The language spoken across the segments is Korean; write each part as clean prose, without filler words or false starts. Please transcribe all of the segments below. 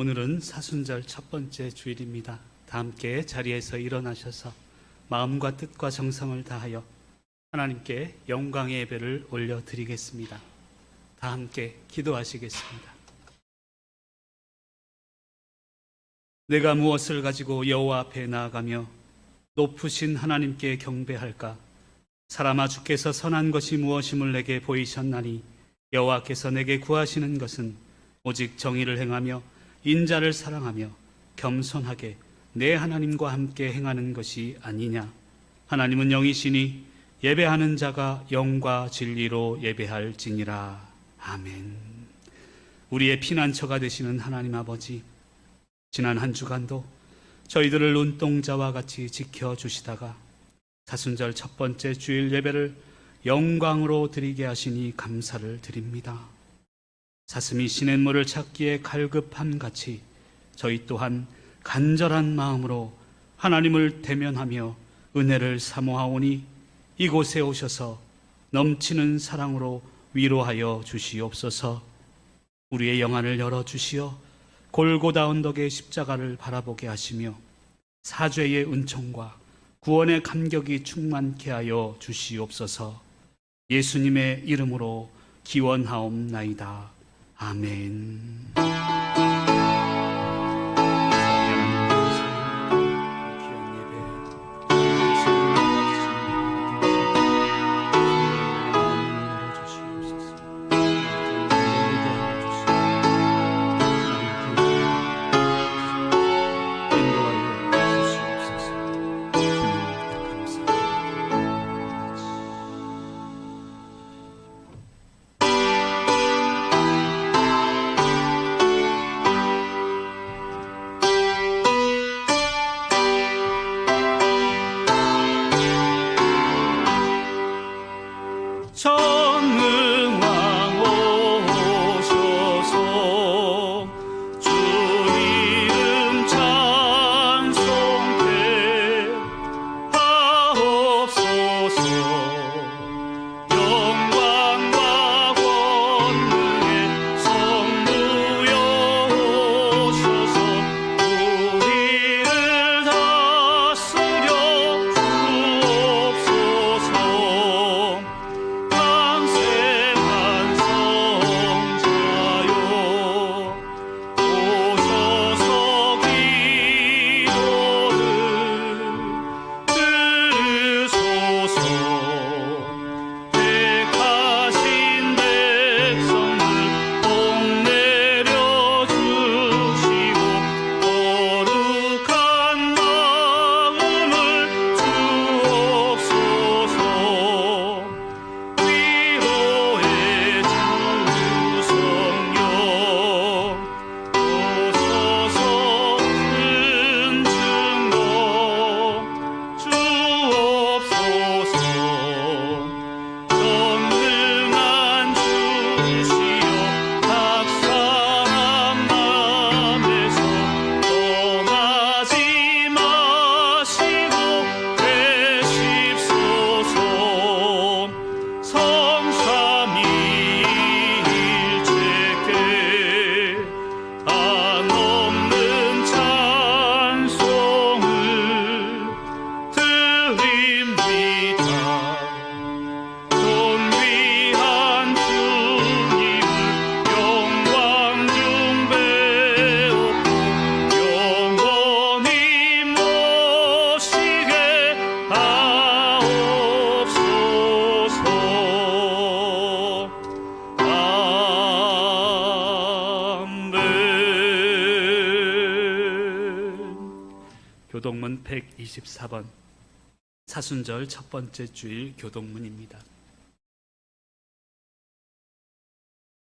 오늘은 사순절 첫 번째 주일입니다. 다 함께 자리에서 일어나셔서 마음과 뜻과 정성을 다하여 하나님께 영광의 예배를 올려드리겠습니다. 다 함께 기도하시겠습니다. 내가 무엇을 가지고 여호와 앞에 나아가며 높으신 하나님께 경배할까? 사람아, 주께서 선한 것이 무엇임을 내게 보이셨나니 여호와께서 내게 구하시는 것은 오직 정의를 행하며 인자를 사랑하며 겸손하게 내 하나님과 함께 행하는 것이 아니냐. 하나님은 영이시니 예배하는 자가 영과 진리로 예배할지니라. 아멘. 우리의 피난처가 되시는 하나님 아버지, 지난 한 주간도 저희들을 눈동자와 같이 지켜주시다가 사순절 첫 번째 주일 예배를 영광으로 드리게 하시니 감사를 드립니다. 사슴이 시냇물을 찾기에 갈급함같이 저희 또한 간절한 마음으로 하나님을 대면하며 은혜를 사모하오니 이곳에 오셔서 넘치는 사랑으로 위로하여 주시옵소서. 우리의 영안을 열어주시어 골고다 언덕의 십자가를 바라보게 하시며 사죄의 은총과 구원의 감격이 충만케 하여 주시옵소서. 예수님의 이름으로 기원하옵나이다. 아멘. 전능왕 오셔서 주 이름 찬송해 하옵소서. 영광과 권능의 성부여 오셔서 우리를 다스려 주옵소서. 교동문 124번 사순절 첫 번째 주일 교동문입니다.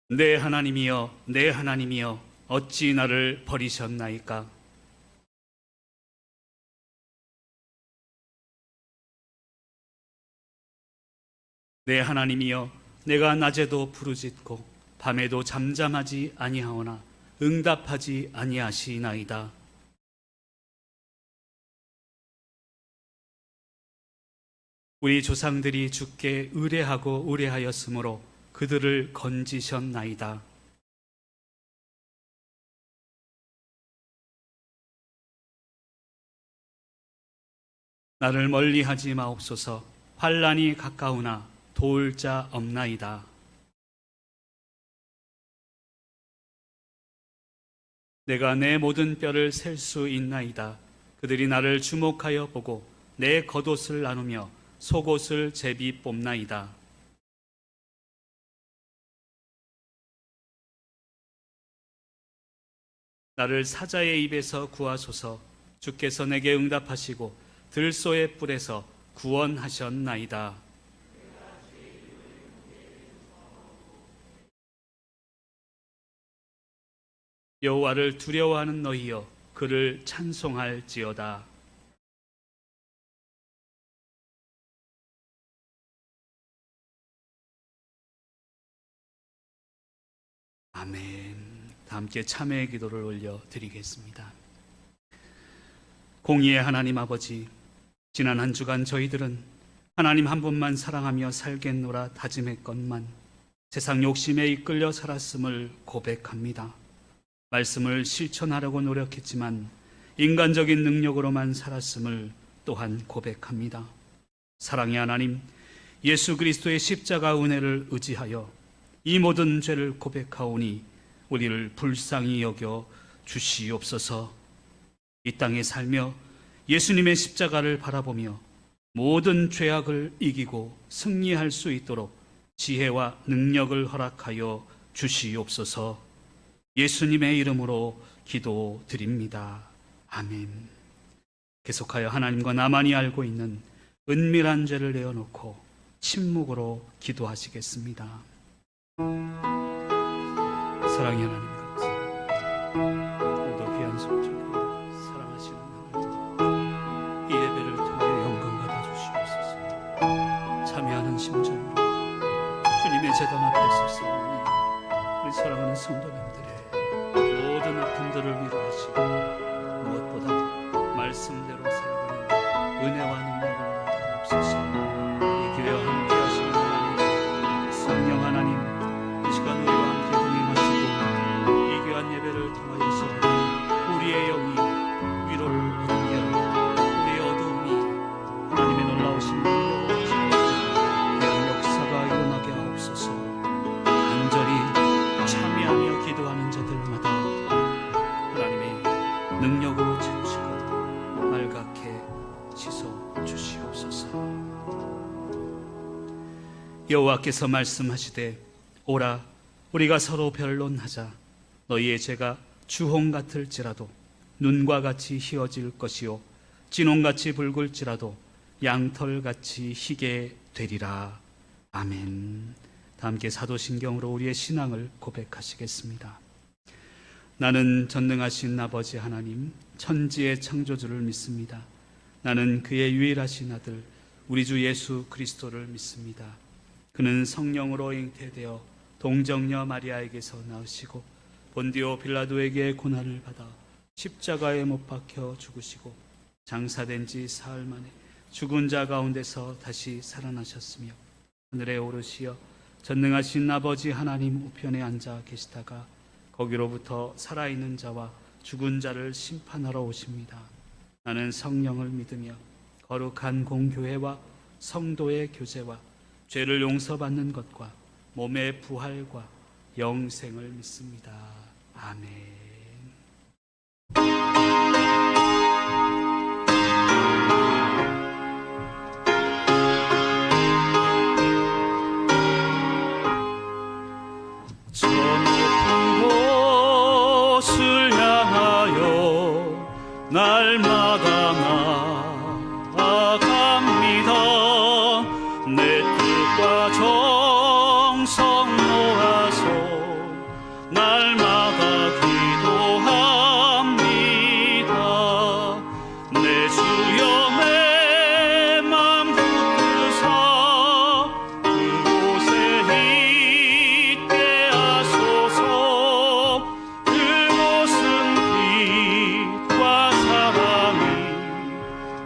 내 하나님이여, 내 하나님이여, 어찌 나를 버리셨나이까? 내 하나님이여, 내가 낮에도 부르짖고 밤에도 잠잠하지 아니하오나 응답하지 아니하시나이다. 우리 조상들이 주께 의뢰하고 의뢰하였으므로 그들을 건지셨나이다. 나를 멀리하지 마옵소서. 환난이 가까우나 도울 자 없나이다. 내가 내 모든 뼈를 셀 수 있나이다. 그들이 나를 주목하여 보고 내 겉옷을 나누며 속옷을 제비 뽑나이다. 나를 사자의 입에서 구하소서. 주께서 내게 응답하시고 들소의 뿔에서 구원하셨나이다. 여호와를 두려워하는 너희여, 그를 찬송할지어다. 아멘. 다 함께 참회의 기도를 올려드리겠습니다. 공의의 하나님 아버지, 지난 한 주간 저희들은 하나님 한 분만 사랑하며 살겠노라 다짐했건만 세상 욕심에 이끌려 살았음을 고백합니다. 말씀을 실천하려고 노력했지만 인간적인 능력으로만 살았음을 또한 고백합니다. 사랑의 하나님, 예수 그리스도의 십자가 은혜를 의지하여 이 모든 죄를 고백하오니 우리를 불쌍히 여겨 주시옵소서. 이 땅에 살며 예수님의 십자가를 바라보며 모든 죄악을 이기고 승리할 수 있도록 지혜와 능력을 허락하여 주시옵소서. 예수님의 이름으로 기도드립니다. 아멘. 계속하여 하나님과 나만이 알고 있는 은밀한 죄를 내어놓고 침묵으로 기도하시겠습니다. 사랑의 하나님, 감사합니다. 오늘도 귀한 성전에 사랑하시는 하나님, 이 예배를 통해 영광 받아주시옵소서. 참여하는 심정으로 주님의 제단 앞에 서서 우리 사랑하는 성도님들의 모든 아픔들을 위로하시고 무엇보다 말씀대로 살아가는 은혜와 능력을 나타내옵소서. 이 교회와 함께 하시는 하나님, 성령 하나님, 이 시간 우리와 함께 동행하시고 이 귀한 예배를 통하여서 우리의 영이 위로를 얻으며 우리의 어두움이 하나님의 놀라우신 능력으로 귀한 역사가 일어나게 하옵소서. 간절히 참여하며 기도하는 자들마다 하나님의 능력으로 채우시고 말갛게 씻어 주시옵소서. 여호와께서 말씀하시되 오라, 우리가 서로 변론하자. 너희의 죄가 주홍 같을지라도 눈과 같이 희어질 것이요 진홍같이 붉을지라도 양털같이 희게 되리라. 아멘. 다 함께 사도신경으로 우리의 신앙을 고백하시겠습니다. 나는 전능하신 아버지 하나님, 천지의 창조주를 믿습니다. 나는 그의 유일하신 아들 우리 주 예수 그리스도를 믿습니다. 그는 성령으로 잉태되어 동정녀 마리아에게서 나으시고 본디오 빌라도에게 고난을 받아 십자가에 못 박혀 죽으시고 장사된 지 사흘 만에 죽은 자 가운데서 다시 살아나셨으며 하늘에 오르시어 전능하신 아버지 하나님 우편에 앉아 계시다가 거기로부터 살아있는 자와 죽은 자를 심판하러 오십니다. 나는 성령을 믿으며 거룩한 공교회와 성도의 교제와 죄를 용서받는 것과 몸의 부활과 영생을 믿습니다. 아멘. 저 높은 곳을 향하여 날마다 나아갑니다. 내 뜻과 정성 모아서 날마다 기도합니다. 내 주여 내 맘 붙드사 그곳에 있게 하소서. 그곳은 빛과 사랑이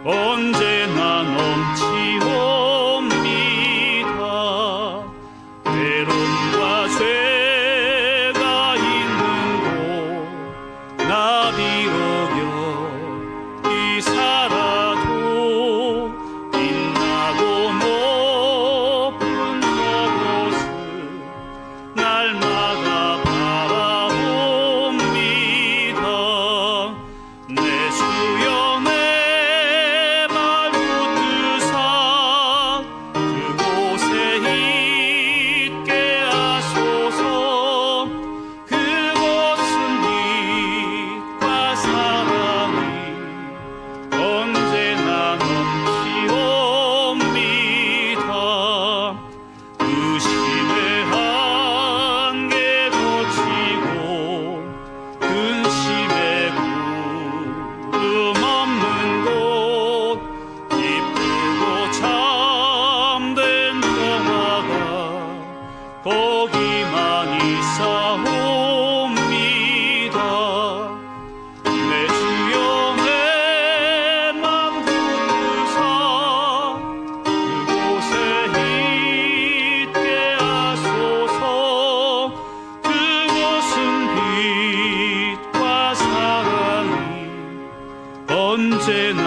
언제나 넘치옵니다. 괴로움과 죄가 있는 곳 나 비록 여기 살아도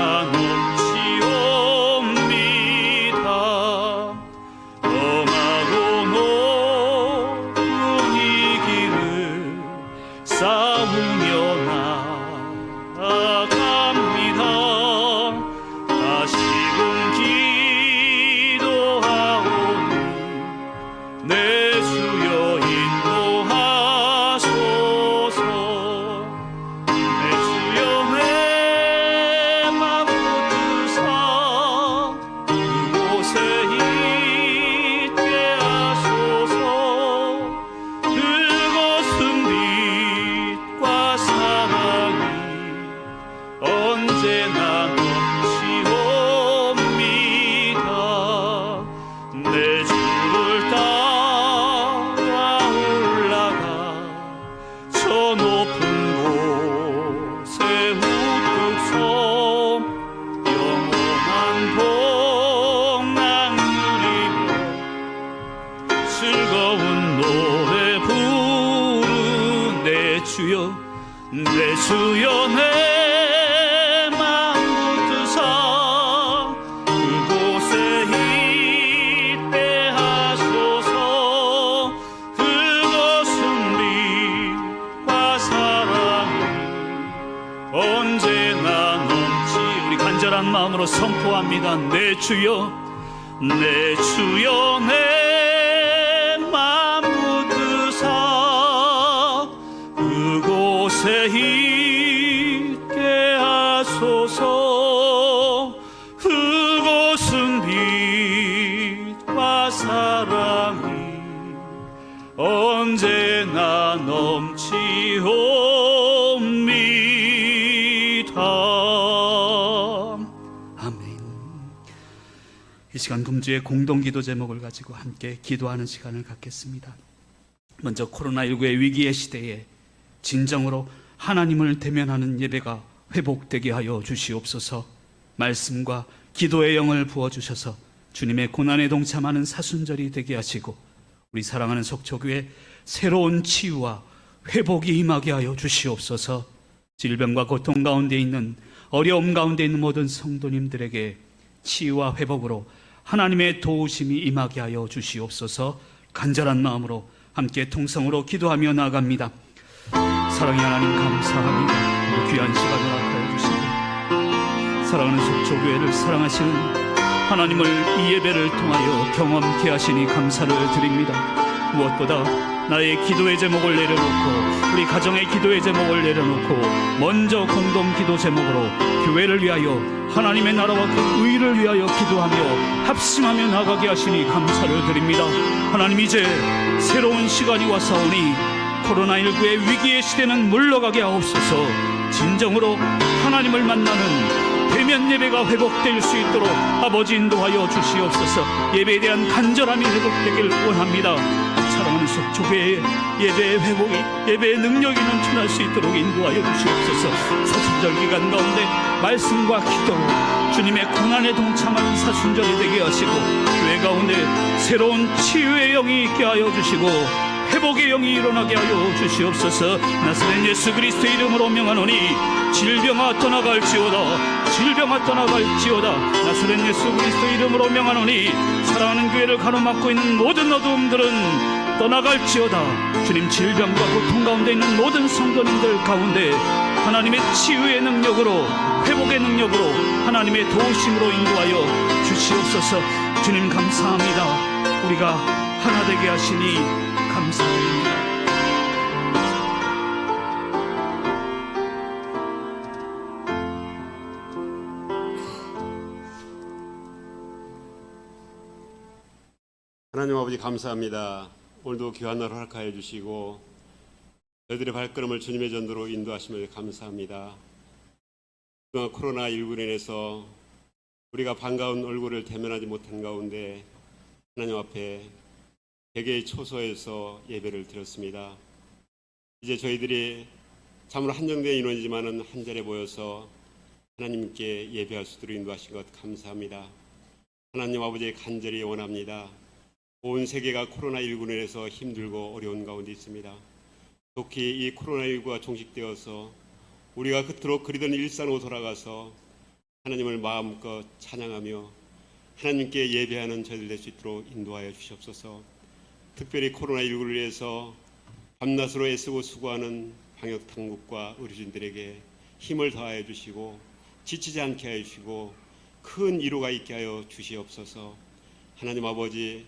나 넘치옵니다. 엄하고 높은 이 길을 싸우며 나아갑니다. 다시금 기도하오니 내 주여 인도하소서. 내 주여 내 맘 붙드사 그곳에 있게 하소서. 그것은 빛과 사랑이 언제나 넘치옵니다. 내 주를 따라 올라가 저 높은 곳에 우뚝 서 영원한 복락 누리며 즐거운 노래 부르. 내 주여 내 주여 내 맘 붙드사 그곳에 있게 하소서. 그것은 빛과 사랑이 언제나 넘치. 우리 간절한 마음으로 선포합니다. 내 주여 내 주여 내 맘 붙드사 그곳에 있게 하소서. 그곳은 빛과 사랑이 언제나 넘치옵니다. 아멘. 이 시간 금주의 공동기도 제목을 가지고 함께 기도하는 시간을 갖겠습니다. 먼저 코로나19의 위기의 시대에 진정으로 하나님을 대면하는 예배가 회복되게 하여 주시옵소서. 말씀과 기도의 영을 부어주셔서 주님의 고난에 동참하는 사순절이 되게 하시고 우리 사랑하는 속초교회 새로운 치유와 회복이 임하게 하여 주시옵소서. 질병과 고통 가운데 있는, 어려움 가운데 있는 모든 성도님들에게 치유와 회복으로 하나님의 도우심이 임하게 하여 주시옵소서. 간절한 마음으로 함께 통성으로 기도하며 나아갑니다. 사랑의 하나님 감사합니다. 우리 귀한 시간을 허락하여 주시고 사랑하는 속초교회를 사랑하시는 하나님을 이 예배를 통하여 경험케 하시니 감사를 드립니다. 무엇보다 나의 기도의 제목을 내려놓고 우리 가정의 기도의 제목을 내려놓고 먼저 공동 기도 제목으로 교회를 위하여 하나님의 나라와 그 의를 위하여 기도하며 합심하며 나가게 하시니 감사를 드립니다. 하나님, 이제 새로운 시간이 와사오니 코로나19의 위기의 시대는 물러가게 하옵소서. 진정으로 하나님을 만나는 대면 예배가 회복될 수 있도록 아버지 인도하여 주시옵소서. 예배에 대한 간절함이 회복되길 원합니다. 사랑하는 속초교회의 예배의 회복이, 예배의 능력이 넘쳐날 수 있도록 인도하여 주시옵소서. 사순절 기간 가운데 말씀과 기도로 주님의 고난에 동참하는 사순절이 되게 하시고 교회 가운데 새로운 치유의 영이 있게 하여 주시고 회복의 영이 일어나게 하여 주시옵소서. 나사렛 예수 그리스도의 이름으로 명하노니 질병아 떠나갈지어다. 질병아 떠나갈지어다. 나사렛 예수 그리스도의 이름으로 명하노니 사랑하는 교회를 가로막고 있는 모든 어두움들은 떠나갈지어다. 주님, 질병과 고통 가운데 있는 모든 성도님들 가운데 하나님의 치유의 능력으로, 회복의 능력으로, 하나님의 도우심으로 인도하여 주시옵소서. 주님 감사합니다. 우리가 하나 되게 하시니 감사합니다. 하나님 아버지 감사합니다. 오늘도 귀한 날 허락하여 주시고 저희들의 발걸음을 주님의 전도로 인도하시며 감사합니다. 그동안 코로나19로 인해서 우리가 반가운 얼굴을 대면하지 못한 가운데 하나님 앞에 개개의 초소에서 예배를 드렸습니다. 이제 저희들이 참으로 한정된 인원이지만은 한 자리에 모여서 하나님께 예배할 수 있도록 인도하신 것 감사합니다. 하나님 아버지의 간절히 원합니다. 온 세계가 코로나19로 인해서 힘들고 어려운 가운데 있습니다. 특히 이 코로나19가 종식되어서 우리가 그토록 그리던 일상으로 돌아가서 하나님을 마음껏 찬양하며 하나님께 예배하는 저희들 될 수 있도록 인도하여 주시옵소서. 특별히 코로나19를 위해서 밤낮으로 애쓰고 수고하는 방역 당국과 의료진들에게 힘을 더하여 주시고 지치지 않게 하여 주시고 큰 위로가 있게 하여 주시옵소서. 하나님 아버지,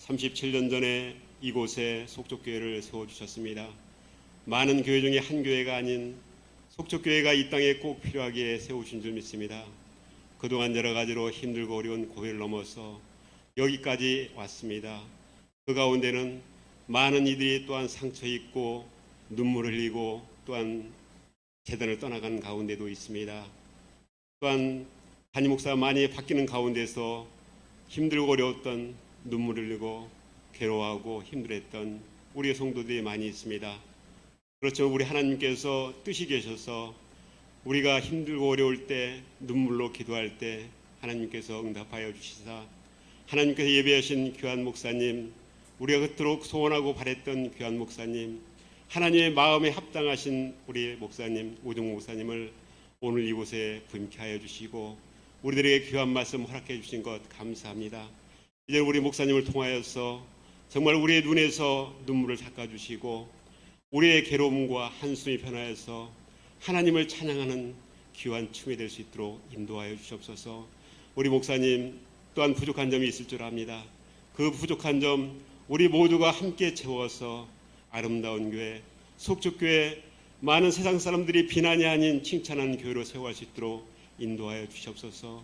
37년 전에 이곳에 속족교회를 세워주셨습니다. 많은 교회 중에 한 교회가 아닌 속족교회가 이 땅에 꼭 필요하게 세우신 줄 믿습니다. 그동안 여러 가지로 힘들고 어려운 고비를 넘어서 여기까지 왔습니다. 그 가운데는 많은 이들이 또한 상처 입고 눈물을 흘리고 또한 재단을 떠나간 가운데도 있습니다. 또한 담임 목사가 많이 바뀌는 가운데서 힘들고 어려웠던 눈물을 흘리고 괴로워하고 힘들었던 우리의 성도들이 많이 있습니다. 그렇죠. 우리 하나님께서 뜻이 계셔서 우리가 힘들고 어려울 때 눈물로 기도할 때 하나님께서 응답하여 주시사 하나님께서 예배하신 귀한 목사님, 우리가 그토록 소원하고 바랬던 귀한 목사님, 하나님의 마음에 합당하신 우리 목사님 오종 목사님을 오늘 이곳에 부임케 하여 주시고 우리들에게 귀한 말씀 허락해 주신 것 감사합니다. 이제 우리 목사님을 통하여서 정말 우리의 눈에서 눈물을 닦아주시고 우리의 괴로움과 한숨이 변하여서 하나님을 찬양하는 귀한 춤이 될 수 있도록 인도하여 주시옵소서. 우리 목사님 또한 부족한 점이 있을 줄 압니다. 그 부족한 점 우리 모두가 함께 채워서 아름다운 교회, 속축교회, 많은 세상 사람들이 비난이 아닌 칭찬하는 교회로 세워갈 수 있도록 인도하여 주시옵소서.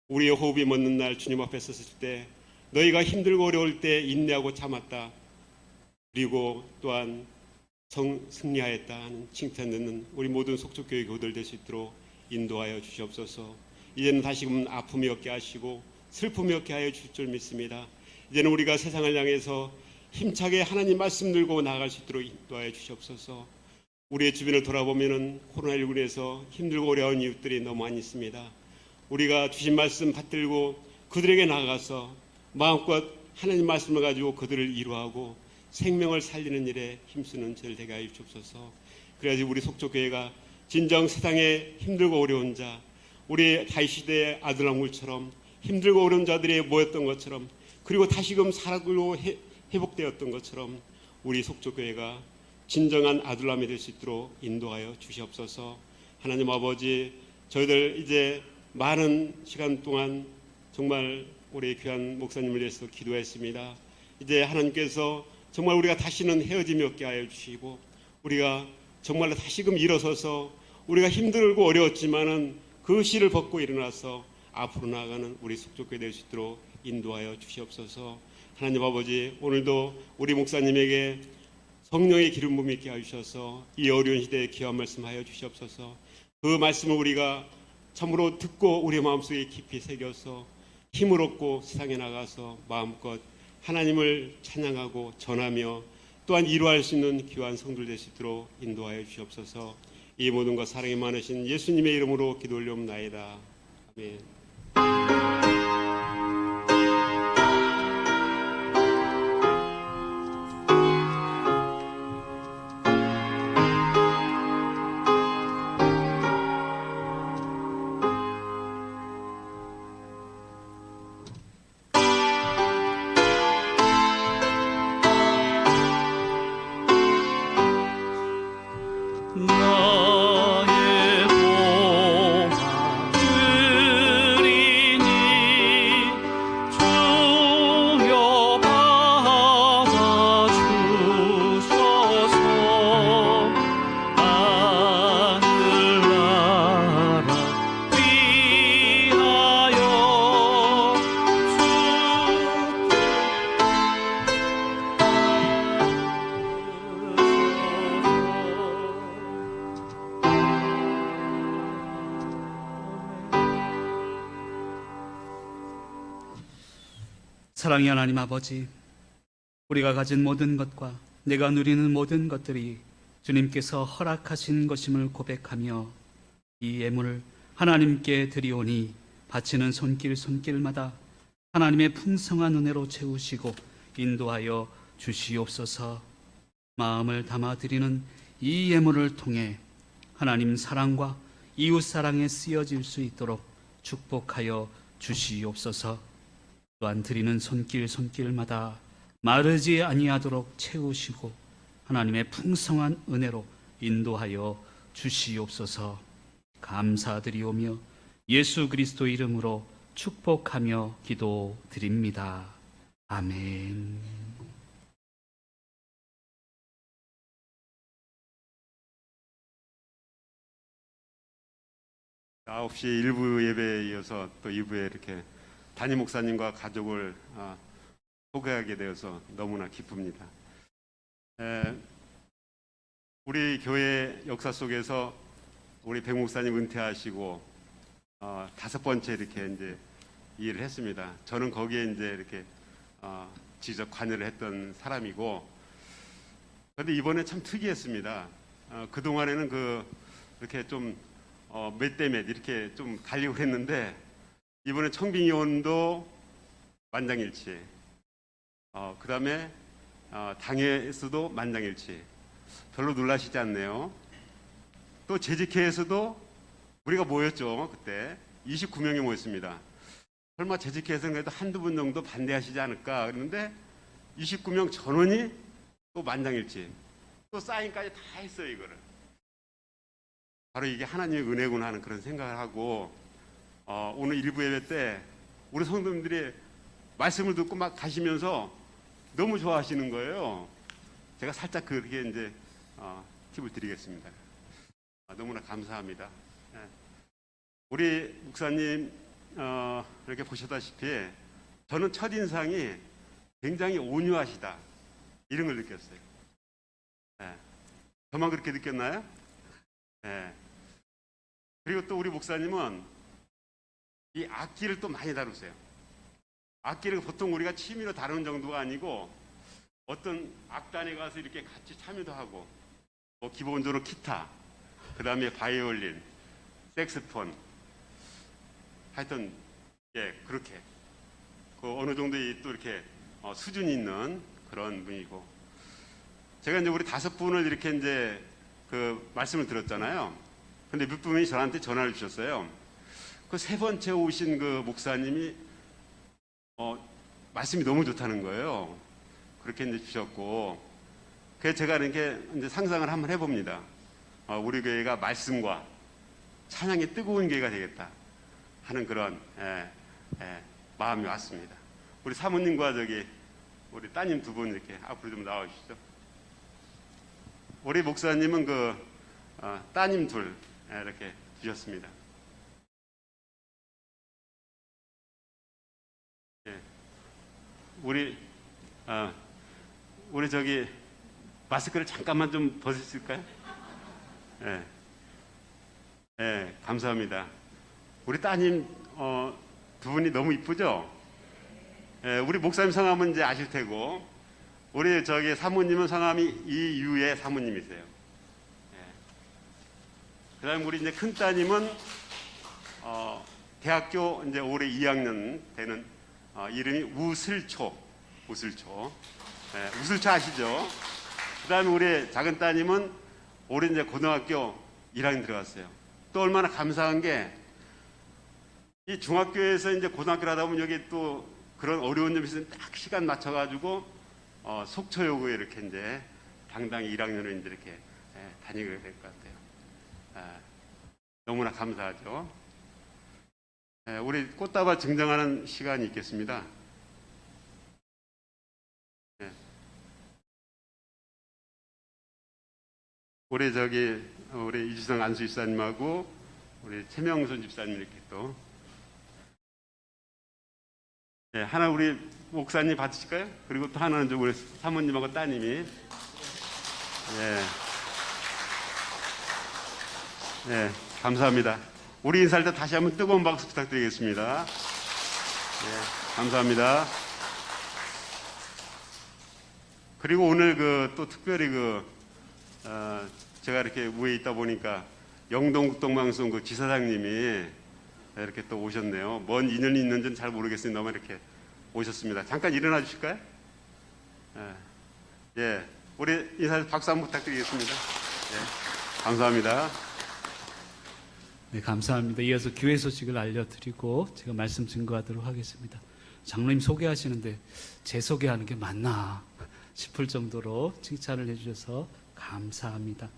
우리의 호흡이 멎는 날 주님 앞에 섰을 때 너희가 힘들고 어려울 때 인내하고 참았다. 그리고 또한 승리하였다 하는 칭찬 듣는 우리 모든 속축교회 교우들 될 수 있도록 인도하여 주시옵소서. 이제는 다시금 아픔이 없게 하시고 슬픔이 없게 하여 주실 줄 믿습니다. 이제는 우리가 세상을 향해서 힘차게 하나님 말씀 들고 나아갈 수 있도록 인도하여 주시옵소서. 우리의 주변을 돌아보면 코로나19에서 힘들고 어려운 이웃들이 너무 많이 있습니다. 우리가 주신 말씀 받들고 그들에게 나아가서 마음껏 하나님 말씀을 가지고 그들을 이루하고 생명을 살리는 일에 힘쓰는 저를 되게 하여 주옵소서. 그래야지 우리 속초교회가 진정 세상에 힘들고 어려운 자, 우리 다윗시대의 아들랑굴처럼 힘들고 어려운 자들이 모였던 것처럼 그리고 다시금 살아나고 회복되었던 것처럼 우리 속초교회가 진정한 아들람이 될 수 있도록 인도하여 주시옵소서. 하나님 아버지, 저희들 이제 많은 시간 동안 정말 우리 귀한 목사님을 위해서 기도했습니다. 이제 하나님께서 정말 우리가 다시는 헤어짐이 없게 하여 주시고 우리가 정말로 다시금 일어서서 우리가 힘들고 어려웠지만은 그 실을 벗고 일어나서 앞으로 나아가는 우리 속족교회 될 수 있도록 인도하여 주시옵소서. 하나님 아버지, 오늘도 우리 목사님에게 성령의 기름 부음이 있게 하셔서 이 어려운 시대에 귀한 말씀하여 주시옵소서. 그 말씀을 우리가 참으로 듣고 우리 마음속에 깊이 새겨서 힘을 얻고 세상에 나가서 마음껏 하나님을 찬양하고 전하며 또한 이루할 수 있는 귀한 성도들 될 수 있도록 인도하여 주시옵소서. 이 모든 것 사랑이 많으신 예수님의 이름으로 기도 올려옵나이다. 아멘. 나의 보아들이니 주여 받아주소서. 하늘나라 위하여 사랑의 하나님 아버지, 우리가 가진 모든 것과 내가 누리는 모든 것들이 주님께서 허락하신 것임을 고백하며 이 예물을 하나님께 드리오니 바치는 손길마다 하나님의 풍성한 은혜로 채우시고 인도하여 주시옵소서. 마음을 담아 드리는 이 예물을 통해 하나님 사랑과 이웃 사랑에 쓰여질 수 있도록 축복하여 주시옵소서. 또한 드리는 손길마다 마르지 아니하도록 채우시고 하나님의 풍성한 은혜로 인도하여 주시옵소서. 감사드리오며 예수 그리스도 이름으로 축복하며 기도드립니다. 아멘. 9시 1부 예배에 이어서 또 2부에 이렇게 담임 목사님과 가족을 소개하게 되어서 너무나 기쁩니다. 우리 교회 역사 속에서 우리 백 목사님 은퇴하시고 5번째 이렇게 이제 일을 했습니다. 저는 거기에 이제 이렇게 직접 관여를 했던 사람이고, 그런데 이번에 참 특이했습니다. 그 동안에는 이렇게 좀 몇 대 몇 이렇게 좀 갈리고 했는데, 이번에 청빙위원도 만장일치, 그 다음에 당회에서도 만장일치. 별로 놀라시지 않네요. 또 재직회에서도 우리가 모였죠. 그때 29명이 모였습니다. 설마 재직회에서는 그래도 한두 분 정도 반대하시지 않을까 그랬는데 29명 전원이 또 만장일치, 또 사인까지 다 했어요. 이거를 바로 이게 하나님의 은혜구나 하는 그런 생각을 하고, 오늘 일부 예배 때 우리 성도님들이 말씀을 듣고 막 가시면서 너무 좋아하시는 거예요. 제가 살짝 그렇게 이제 팁을 드리겠습니다. 너무나 감사합니다. 우리 목사님 이렇게 보셨다시피 저는 첫인상이 굉장히 온유하시다, 이런 걸 느꼈어요. 저만 그렇게 느꼈나요? 그리고 또 우리 목사님은 이 악기를 또 많이 다루세요. 악기를 보통 우리가 취미로 다루는 정도가 아니고 어떤 악단에 가서 이렇게 같이 참여도 하고, 뭐 기본적으로 기타, 그 다음에 바이올린, 색스폰, 하여튼 그렇게 어느 정도 또 이렇게 수준이 있는 그런 분이고, 제가 이제 우리 5분을 이렇게 이제 말씀을 들었잖아요. 근데 몇 분이 저한테 전화를 주셨어요. 그 3번째 오신 그 목사님이 말씀이 너무 좋다는 거예요. 그렇게 이제 주셨고, 그래서 제가 이렇게 이제 상상을 한번 해봅니다. 우리 교회가 말씀과 찬양이 뜨거운 교회가 되겠다 하는 그런 마음이 왔습니다. 우리 사모님과 우리 따님 2분 이렇게 앞으로 좀 나와주시죠. 우리 목사님은 따님 2 이렇게 주셨습니다. 우리 마스크를 잠깐만 좀 벗으실까요? 감사합니다. 우리 따님 2분이 너무 이쁘죠? 우리 목사님 성함은 이제 아실 테고, 우리 사모님은 성함이 이유의 사모님이세요. 그 다음에 우리 이제 큰 따님은 대학교 이제 올해 2학년 되는 이름이 우슬초. 우슬초 아시죠? 그 다음에 우리 작은 따님은 올해 이제 고등학교 1학년 들어갔어요. 또 얼마나 감사한 게, 이 중학교에서 이제 고등학교를 하다 보면 여기 또 그런 어려운 점이 있으면 딱 시간 맞춰가지고 속초여고에 이렇게 이제 당당히 1학년을 이제 이렇게 다니게 될 것 같아요. 너무나 감사하죠. 우리 꽃다발 증정하는 시간이 있겠습니다. 우리 우리 이주성 안수 집사님하고 우리 최명선 집사님 이렇게 또 하나 우리 목사님 받으실까요? 그리고 또 하나는 우리 사모님하고 따님이 감사합니다. 우리 인사할 때 다시 한번 뜨거운 박수 부탁드리겠습니다. 감사합니다. 그리고 오늘 또 특별히 제가 이렇게 위에 있다 보니까 영동국동방송 지사장님이 이렇게 또 오셨네요. 뭔 인연이 있는지는 잘 모르겠습니다만 이렇게 오셨습니다. 잠깐 일어나 주실까요? 우리 인사 박수 한번 부탁드리겠습니다. 감사합니다. 네, 감사합니다. 이어서 교회 소식을 알려드리고 제가 말씀 증거하도록 하겠습니다. 장로님 소개하시는데 제 소개하는 게 맞나 싶을 정도로 칭찬을 해주셔서 감사합니다.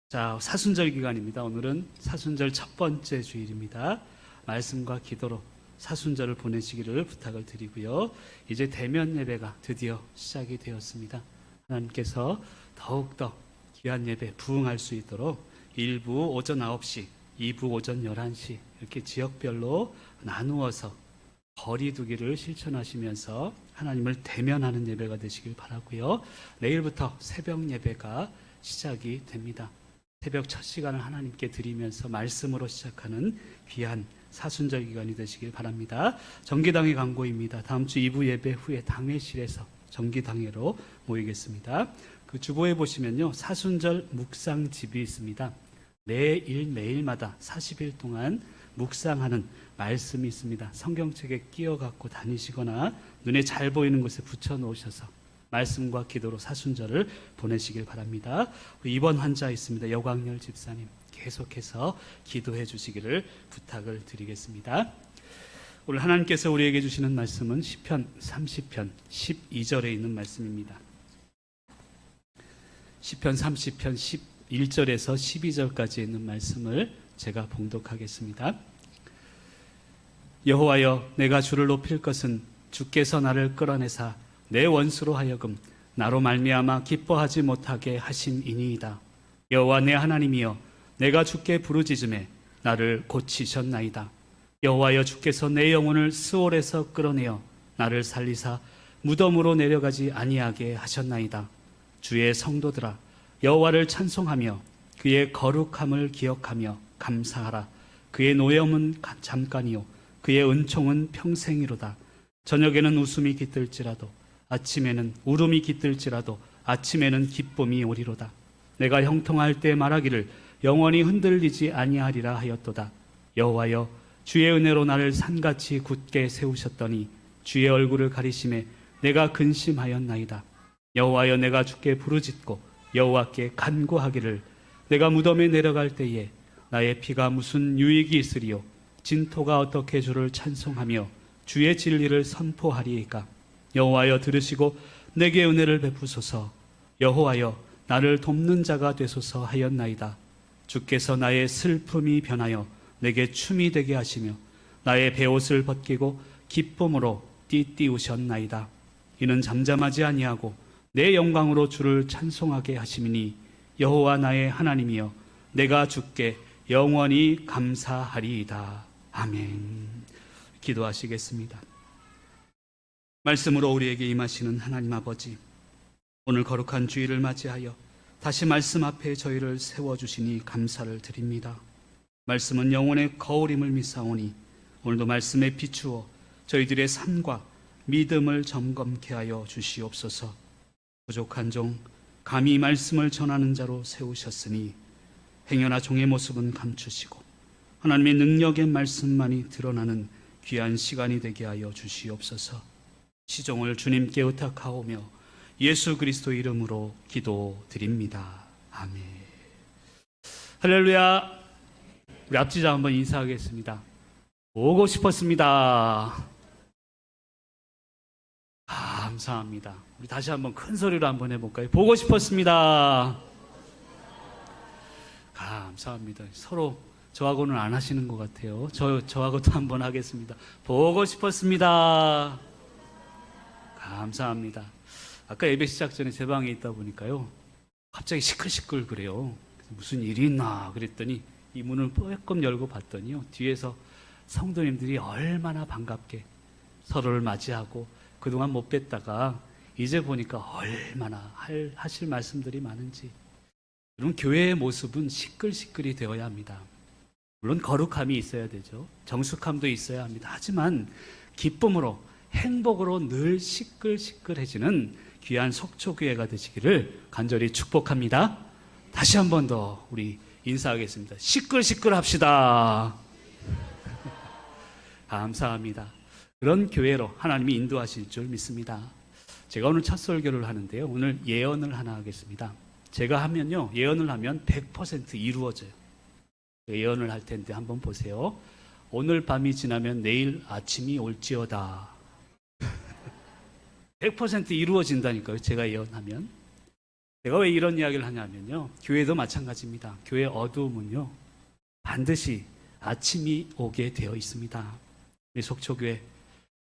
자, 사순절 기간입니다. 오늘은 사순절 첫 번째 주일입니다. 말씀과 기도로 사순절을 보내시기를 부탁을 드리고요. 이제 대면 예배가 드디어 시작이 되었습니다. 하나님께서 더욱더 귀한 예배 부응할 수 있도록 1부 오전 9시, 2부 오전 11시 이렇게 지역별로 나누어서 거리 두기를 실천하시면서 하나님을 대면하는 예배가 되시길 바라고요. 내일부터 새벽 예배가 시작이 됩니다. 새벽 첫 시간을 하나님께 드리면서 말씀으로 시작하는 귀한 사순절 기간이 되시길 바랍니다. 정기당회 광고입니다. 다음 주 2부 예배 후에 당회실에서 정기당회로 모이겠습니다. 그 주보에 보시면요, 사순절 묵상집이 있습니다. 매일마다 40일 동안 묵상하는 말씀이 있습니다. 성경책에 끼워 갖고 다니시거나 눈에 잘 보이는 곳에 붙여 놓으셔서 말씀과 기도로 사순절을 보내시길 바랍니다. 입원 환자 있습니다. 여광열 집사님 계속해서 기도해 주시기를 부탁을 드리겠습니다. 오늘 하나님께서 우리에게 주시는 말씀은 시편 30편 12절에 있는 말씀입니다. 시편 30편 11절에서 12절까지 있는 말씀을 제가 봉독하겠습니다. 여호와여, 내가 주를 높일 것은 주께서 나를 끌어내사 내 원수로 하여금 나로 말미암아 기뻐하지 못하게 하심이니이다. 여호와 내 하나님이여, 내가 주께 부르짖음에 나를 고치셨나이다. 여호와여, 주께서 내 영혼을 스올에서 끌어내어 나를 살리사 무덤으로 내려가지 아니하게 하셨나이다. 주의 성도들아, 여호와를 찬송하며 그의 거룩함을 기억하며 감사하라. 그의 노염은 잠깐이요 그의 은총은 평생이로다. 저녁에는 웃음이 깃들지라도 아침에는 울음이 깃들지라도 아침에는 기쁨이 오리로다. 내가 형통할 때 말하기를 영원히 흔들리지 아니하리라 하였도다. 여호와여, 주의 은혜로 나를 산같이 굳게 세우셨더니 주의 얼굴을 가리심에 내가 근심하였나이다. 여호와여, 내가 주께 부르짖고 여호와께 간구하기를 내가 무덤에 내려갈 때에 나의 피가 무슨 유익이 있으리요 진토가 어떻게 주를 찬송하며 주의 진리를 선포하리이까. 여호와여, 들으시고 내게 은혜를 베푸소서. 여호와여, 나를 돕는 자가 되소서 하였나이다. 주께서 나의 슬픔이 변하여 내게 춤이 되게 하시며 나의 베옷을 벗기고 기쁨으로 띠띠우셨나이다. 이는 잠잠하지 아니하고 내 영광으로 주를 찬송하게 하심이니 여호와 나의 하나님이여, 내가 주께 영원히 감사하리이다. 아멘. 기도하시겠습니다. 말씀으로 우리에게 임하시는 하나님 아버지, 오늘 거룩한 주일을 맞이하여 다시 말씀 앞에 저희를 세워주시니 감사를 드립니다. 말씀은 영혼의 거울임을 믿사오니 오늘도 말씀에 비추어 저희들의 삶과 믿음을 점검케 하여 주시옵소서. 부족한 종 감히 말씀을 전하는 자로 세우셨으니 행여나 종의 모습은 감추시고 하나님의 능력의 말씀만이 드러나는 귀한 시간이 되게 하여 주시옵소서. 시종을 주님께 의탁하오며 예수 그리스도 이름으로 기도드립니다. 아멘. 할렐루야. 우리 앞지자 한번 인사하겠습니다. 보고 싶었습니다. 감사합니다. 우리 다시 한번 큰 소리로 한번 해볼까요? 보고 싶었습니다. 감사합니다. 서로 저하고는 안 하시는 것 같아요. 저하고도 한번 하겠습니다. 보고 싶었습니다. 감사합니다. 아까 예배 시작 전에 제 방에 있다 보니까요, 갑자기 시끌시끌 그래요. 무슨 일이 있나 그랬더니 이 문을 뽀끔 열고 봤더니요, 뒤에서 성도님들이 얼마나 반갑게 서로를 맞이하고 그동안 못 뵀다가 이제 보니까 얼마나 하실 말씀들이 많은지. 여러분, 교회의 모습은 시끌시끌이 되어야 합니다. 물론 거룩함이 있어야 되죠. 정숙함도 있어야 합니다. 하지만 기쁨으로, 행복으로 늘 시끌시끌해지는 귀한 속초교회가 되시기를 간절히 축복합니다. 다시 한 번 더 우리 인사하겠습니다. 시끌시끌 합시다. 감사합니다. 그런 교회로 하나님이 인도하실 줄 믿습니다. 제가 오늘 첫 설교를 하는데요, 오늘 예언을 하나 하겠습니다. 제가 하면요, 예언을 하면 100% 이루어져요. 예언을 할 텐데 한번 보세요. 오늘 밤이 지나면 내일 아침이 올지어다. 100% 이루어진다니까요. 제가 예언하면. 제가 왜 이런 이야기를 하냐면요. 교회도 마찬가지입니다. 교회 어두움은요. 반드시 아침이 오게 되어 있습니다. 우리 속초교회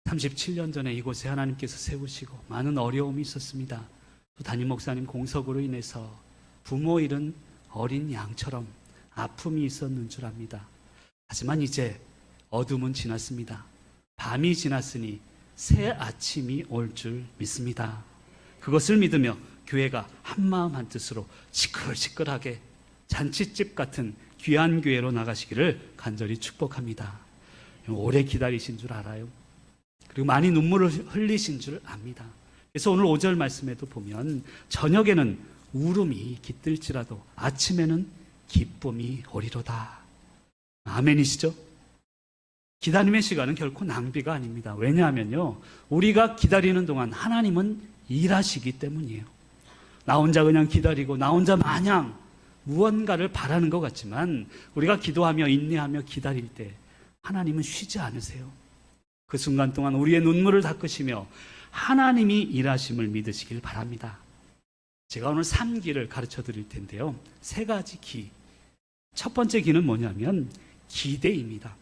37년 전에 이곳에 하나님께서 세우시고 많은 어려움이 있었습니다. 또 담임 목사님 공석으로 인해서 부모 잃은 어린 양처럼 아픔이 있었는 줄 압니다. 하지만 이제 어둠은 지났습니다. 밤이 지났으니 새 아침이 올 줄 믿습니다. 그것을 믿으며 교회가 한마음 한뜻으로 시끌시끌하게 잔치집 같은 귀한 교회로 나가시기를 간절히 축복합니다. 오래 기다리신 줄 알아요. 그리고 많이 눈물을 흘리신 줄 압니다. 그래서 오늘 5절 말씀에도 보면 저녁에는 울음이 깃들지라도 아침에는 기쁨이 오리로다. 아멘이시죠? 기다림의 시간은 결코 낭비가 아닙니다. 왜냐하면요, 우리가 기다리는 동안 하나님은 일하시기 때문이에요. 나 혼자 그냥 기다리고 나 혼자 마냥 무언가를 바라는 것 같지만 우리가 기도하며 인내하며 기다릴 때 하나님은 쉬지 않으세요. 그 순간 동안 우리의 눈물을 닦으시며 하나님이 일하심을 믿으시길 바랍니다. 제가 오늘 3기를 가르쳐 드릴 텐데요. 3가지 기. 첫 번째 기는 뭐냐면 기대입니다.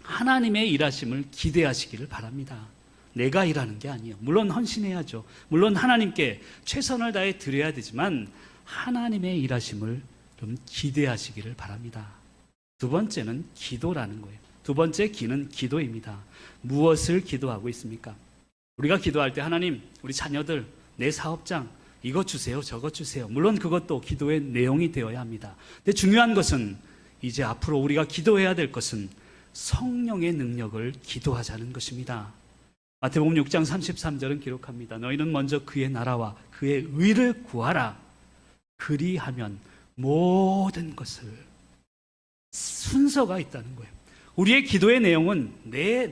하나님의 일하심을 기대하시기를 바랍니다. 내가 일하는 게 아니에요. 물론 헌신해야죠. 물론 하나님께 최선을 다해 드려야 되지만 하나님의 일하심을 좀 기대하시기를 바랍니다. 두 번째는 기도라는 거예요. 두 번째 기는 기도입니다. 무엇을 기도하고 있습니까? 우리가 기도할 때 하나님, 우리 자녀들, 내 사업장 이것 주세요, 저것 주세요. 물론 그것도 기도의 내용이 되어야 합니다. 근데 중요한 것은 이제 앞으로 우리가 기도해야 될 것은 성령의 능력을 기도하자는 것입니다. 마태복음 6장 33절은 기록합니다. 너희는 먼저 그의 나라와 그의 의를 구하라. 그리하면 모든 것을. 순서가 있다는 거예요. 우리의 기도의 내용은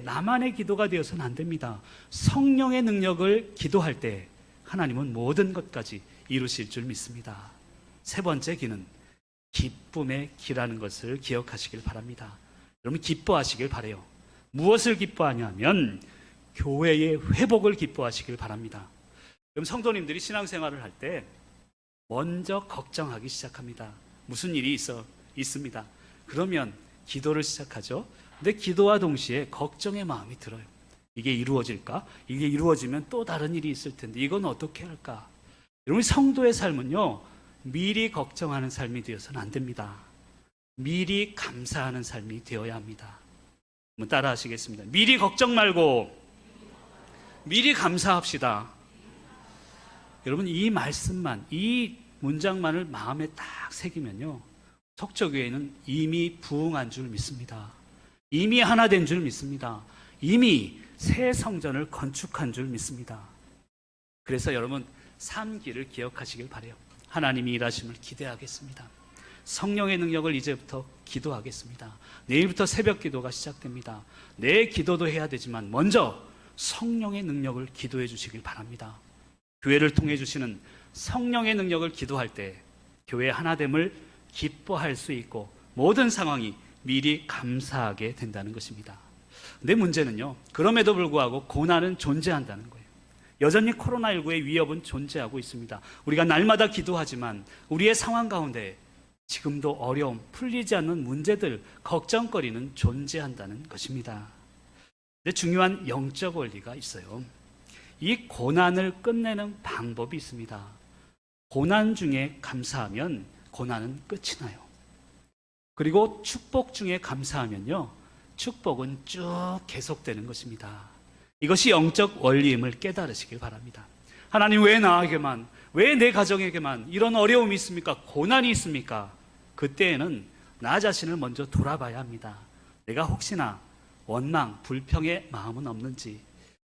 나만의 기도가 되어서는 안 됩니다. 성령의 능력을 기도할 때 하나님은 모든 것까지 이루실 줄 믿습니다. 세 번째 기는 기쁨의 기라는 것을 기억하시길 바랍니다. 여러분 기뻐하시길 바라요. 무엇을 기뻐하냐면 교회의 회복을 기뻐하시길 바랍니다. 그럼 성도님들이 신앙생활을 할 때 먼저 걱정하기 시작합니다. 무슨 일이 있습니다. 그러면 기도를 시작하죠. 근데 기도와 동시에 걱정의 마음이 들어요. 이게 이루어질까? 이게 이루어지면 또 다른 일이 있을 텐데 이건 어떻게 할까? 여러분 성도의 삶은요, 미리 걱정하는 삶이 되어서는 안 됩니다. 미리 감사하는 삶이 되어야 합니다. 한번 따라 하시겠습니다. 미리 걱정 말고 미리 감사합시다. 여러분 이 말씀만, 이 문장만을 마음에 딱 새기면요, 속초교회는 이미 부흥한 줄 믿습니다. 이미 하나 된 줄 믿습니다. 이미 새 성전을 건축한 줄 믿습니다. 그래서 여러분 3기를 기억하시길 바라요. 하나님이 일하심을 기대하겠습니다. 성령의 능력을 이제부터 기도하겠습니다. 내일부터 새벽 기도가 시작됩니다. 내 기도도 해야 되지만 먼저 성령의 능력을 기도해 주시길 바랍니다. 교회를 통해 주시는 성령의 능력을 기도할 때 교회 하나됨을 기뻐할 수 있고 모든 상황이 미리 감사하게 된다는 것입니다. 근데 문제는요, 그럼에도 불구하고 고난은 존재한다는 거예요. 여전히 코로나19의 위협은 존재하고 있습니다. 우리가 날마다 기도하지만 우리의 상황 가운데 지금도 어려움, 풀리지 않는 문제들, 걱정거리는 존재한다는 것입니다. 근데 중요한 영적 원리가 있어요. 이 고난을 끝내는 방법이 있습니다. 고난 중에 감사하면 고난은 끝이 나요. 그리고 축복 중에 감사하면요, 축복은 쭉 계속되는 것입니다. 이것이 영적 원리임을 깨달으시길 바랍니다. 하나님 왜 나에게만, 왜 내 가정에게만 이런 어려움이 있습니까? 고난이 있습니까? 그때에는 나 자신을 먼저 돌아봐야 합니다. 내가 혹시나 원망, 불평의 마음은 없는지.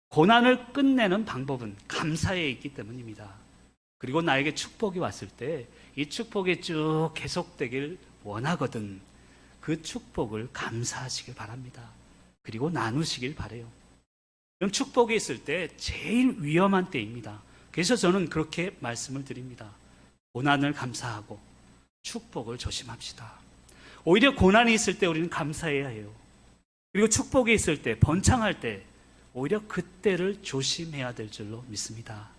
고난을 끝내는 방법은 감사에 있기 때문입니다. 그리고 나에게 축복이 왔을 때 이 축복이 쭉 계속되길 원하거든 그 축복을 감사하시길 바랍니다. 그리고 나누시길 바라요. 그럼 축복이 있을 때 제일 위험한 때입니다. 그래서 저는 그렇게 말씀을 드립니다. 고난을 감사하고 축복을 조심합시다. 오히려 고난이 있을 때 우리는 감사해야 해요. 그리고 축복이 있을 때, 번창할 때 오히려 그때를 조심해야 될 줄로 믿습니다.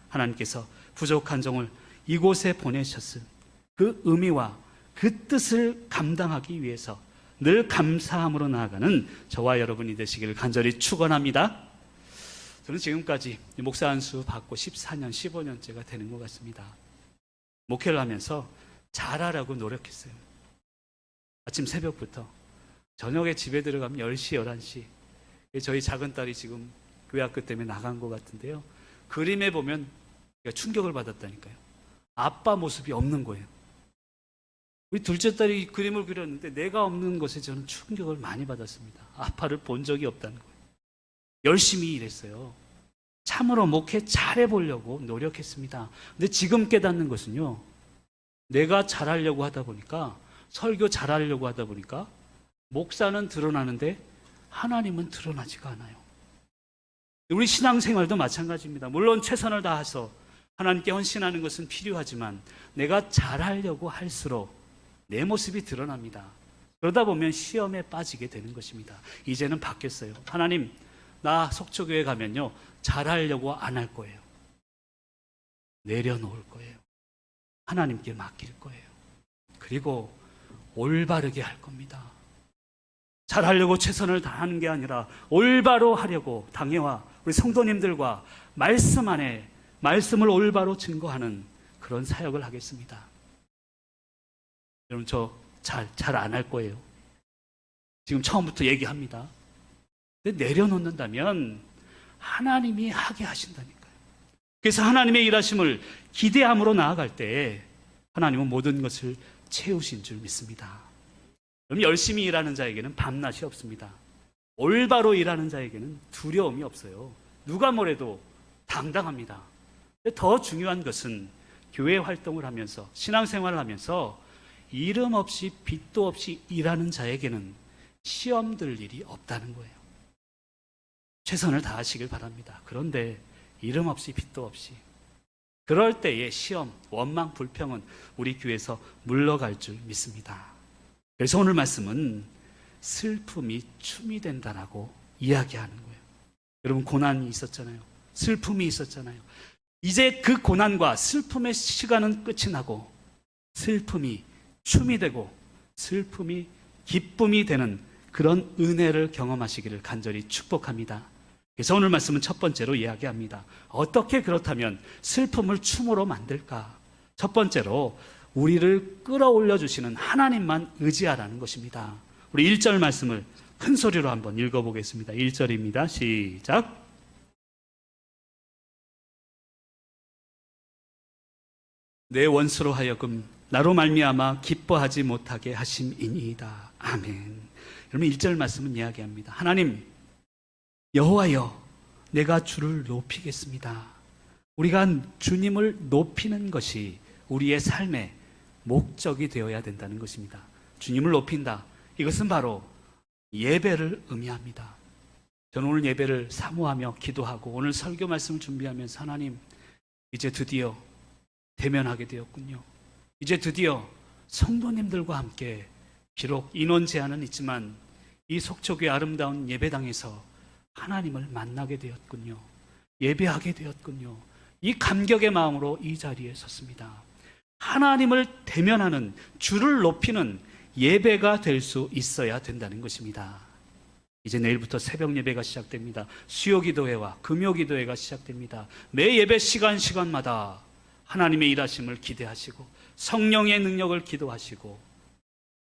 하나님께서 부족한 종을 이곳에 보내셨은 그 의미와 그 뜻을 감당하기 위해서 늘 감사함으로 나아가는 저와 여러분이 되시기를 간절히 축원합니다. 저는 지금까지 목사 안수 받고 14년, 15년째가 되는 것 같습니다. 목회를 하면서 잘하라고 노력했어요. 아침 새벽부터 저녁에 집에 들어가면 10시, 11시. 저희 작은 딸이 지금 교회 학교 때문에 나간 것 같은데요. 그림에 보면 충격을 받았다니까요. 아빠 모습이 없는 거예요. 우리 둘째 딸이 그림을 그렸는데 내가 없는 것에 저는 충격을 많이 받았습니다. 아빠를 본 적이 없다는 거예요. 열심히 일했어요. 참으로 목회 잘해보려고 노력했습니다. 근데 지금 깨닫는 것은요, 내가 잘하려고 하다 보니까, 설교 잘하려고 하다 보니까 목사는 드러나는데 하나님은 드러나지가 않아요. 우리 신앙생활도 마찬가지입니다. 물론 최선을 다해서 하나님께 헌신하는 것은 필요하지만 내가 잘하려고 할수록 내 모습이 드러납니다. 그러다 보면 시험에 빠지게 되는 것입니다. 이제는 바뀌었어요. 하나님, 나 속초교회 가면요, 잘하려고 안 할 거예요. 내려놓을 거예요. 하나님께 맡길 거예요. 그리고 올바르게 할 겁니다. 잘하려고 최선을 다하는 게 아니라 올바로 하려고 당회와 우리 성도님들과 말씀 안에 말씀을 올바로 증거하는 그런 사역을 하겠습니다. 여러분, 저 잘 안 할 거예요. 지금 처음부터 얘기합니다. 근데 내려놓는다면 하나님이 하게 하신다니까요. 그래서 하나님의 일하심을 기대함으로 나아갈 때 하나님은 모든 것을 채우신 줄 믿습니다. 그럼 열심히 일하는 자에게는 밤낮이 없습니다. 올바로 일하는 자에게는 두려움이 없어요. 누가 뭐래도 당당합니다. 더 중요한 것은 교회 활동을 하면서 신앙생활을 하면서 이름 없이 빚도 없이 일하는 자에게는 시험 들 일이 없다는 거예요. 최선을 다하시길 바랍니다. 그런데 이름 없이 빚도 없이 그럴 때의 시험, 원망, 불평은 우리 교회에서 물러갈 줄 믿습니다. 그래서 오늘 말씀은 슬픔이 춤이 된다라고 이야기하는 거예요. 여러분, 고난이 있었잖아요. 슬픔이 있었잖아요. 이제 그 고난과 슬픔의 시간은 끝이 나고 슬픔이 춤이 되고 슬픔이 기쁨이 되는 그런 은혜를 경험하시기를 간절히 축복합니다. 그래서 오늘 말씀은 첫 번째로 이야기합니다. 어떻게 그렇다면 슬픔을 춤으로 만들까? 첫 번째로 우리를 끌어올려 주시는 하나님만 의지하라는 것입니다. 우리 1절 말씀을 큰 소리로 한번 읽어보겠습니다. 1절입니다. 시작. 내 원수로 하여금 나로 말미암아 기뻐하지 못하게 하심이니이다. 아멘. 여러분, 1절 말씀은 이야기합니다. 하나님, 여호와여, 내가 주를 높이겠습니다. 우리가 주님을 높이는 것이 우리의 삶의 목적이 되어야 된다는 것입니다. 주님을 높인다. 이것은 바로 예배를 의미합니다. 저는 오늘 예배를 사모하며 기도하고 오늘 설교 말씀을 준비하면서 하나님, 이제 드디어 대면하게 되었군요. 이제 드디어 성도님들과 함께 비록 인원 제한은 있지만 이 속초교회 아름다운 예배당에서 하나님을 만나게 되었군요. 예배하게 되었군요. 이 감격의 마음으로 이 자리에 섰습니다. 하나님을 대면하는, 주를 높이는 예배가 될 수 있어야 된다는 것입니다. 이제 내일부터 새벽 예배가 시작됩니다. 수요 기도회와 금요 기도회가 시작됩니다. 매 예배 시간마다 하나님의 일하심을 기대하시고 성령의 능력을 기도하시고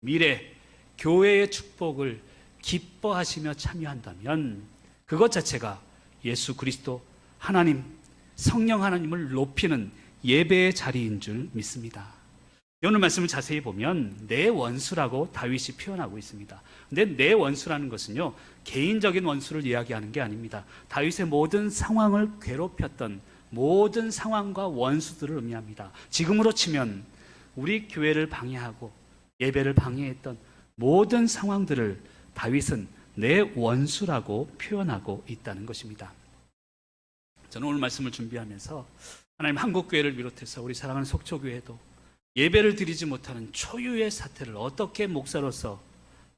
미래 교회의 축복을 기뻐하시며 참여한다면 그것 자체가 예수 그리스도 하나님, 성령 하나님을 높이는 예배의 자리인 줄 믿습니다. 오늘 말씀을 자세히 보면 내 원수라고 다윗이 표현하고 있습니다. 근데 내 원수라는 것은요, 개인적인 원수를 이야기하는 게 아닙니다. 다윗의 모든 상황을 괴롭혔던 모든 상황과 원수들을 의미합니다. 지금으로 치면 우리 교회를 방해하고 예배를 방해했던 모든 상황들을 다윗은 내 원수라고 표현하고 있다는 것입니다. 저는 오늘 말씀을 준비하면서 하나님, 한국교회를 비롯해서 우리 사랑하는 속초교회도 예배를 드리지 못하는 초유의 사태를 어떻게 목사로서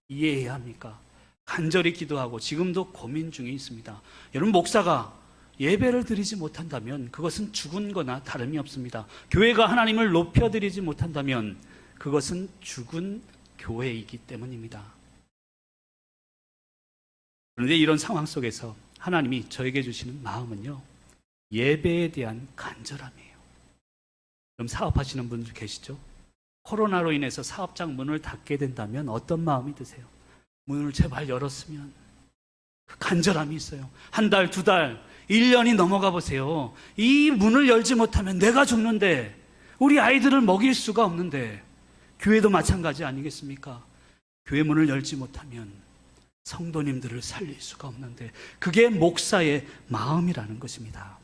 이해해야 합니까? 간절히 기도하고 지금도 고민 중에 있습니다. 여러분, 목사가 예배를 드리지 못한다면 그것은 죽은 거나 다름이 없습니다. 교회가 하나님을 높여드리지 못한다면 그것은 죽은 교회이기 때문입니다. 그런데 이런 상황 속에서 하나님이 저에게 주시는 마음은요, 예배에 대한 간절함이에요. 그럼 사업하시는 분들 계시죠? 코로나로 인해서 사업장 문을 닫게 된다면 어떤 마음이 드세요? 문을 제발 열었으면. 그 간절함이 있어요. 한 달, 두 달, 1년이 넘어가 보세요. 이 문을 열지 못하면 내가 죽는데, 우리 아이들을 먹일 수가 없는데, 교회도 마찬가지 아니겠습니까? 교회 문을 열지 못하면 성도님들을 살릴 수가 없는데, 그게 목사의 마음이라는 것입니다.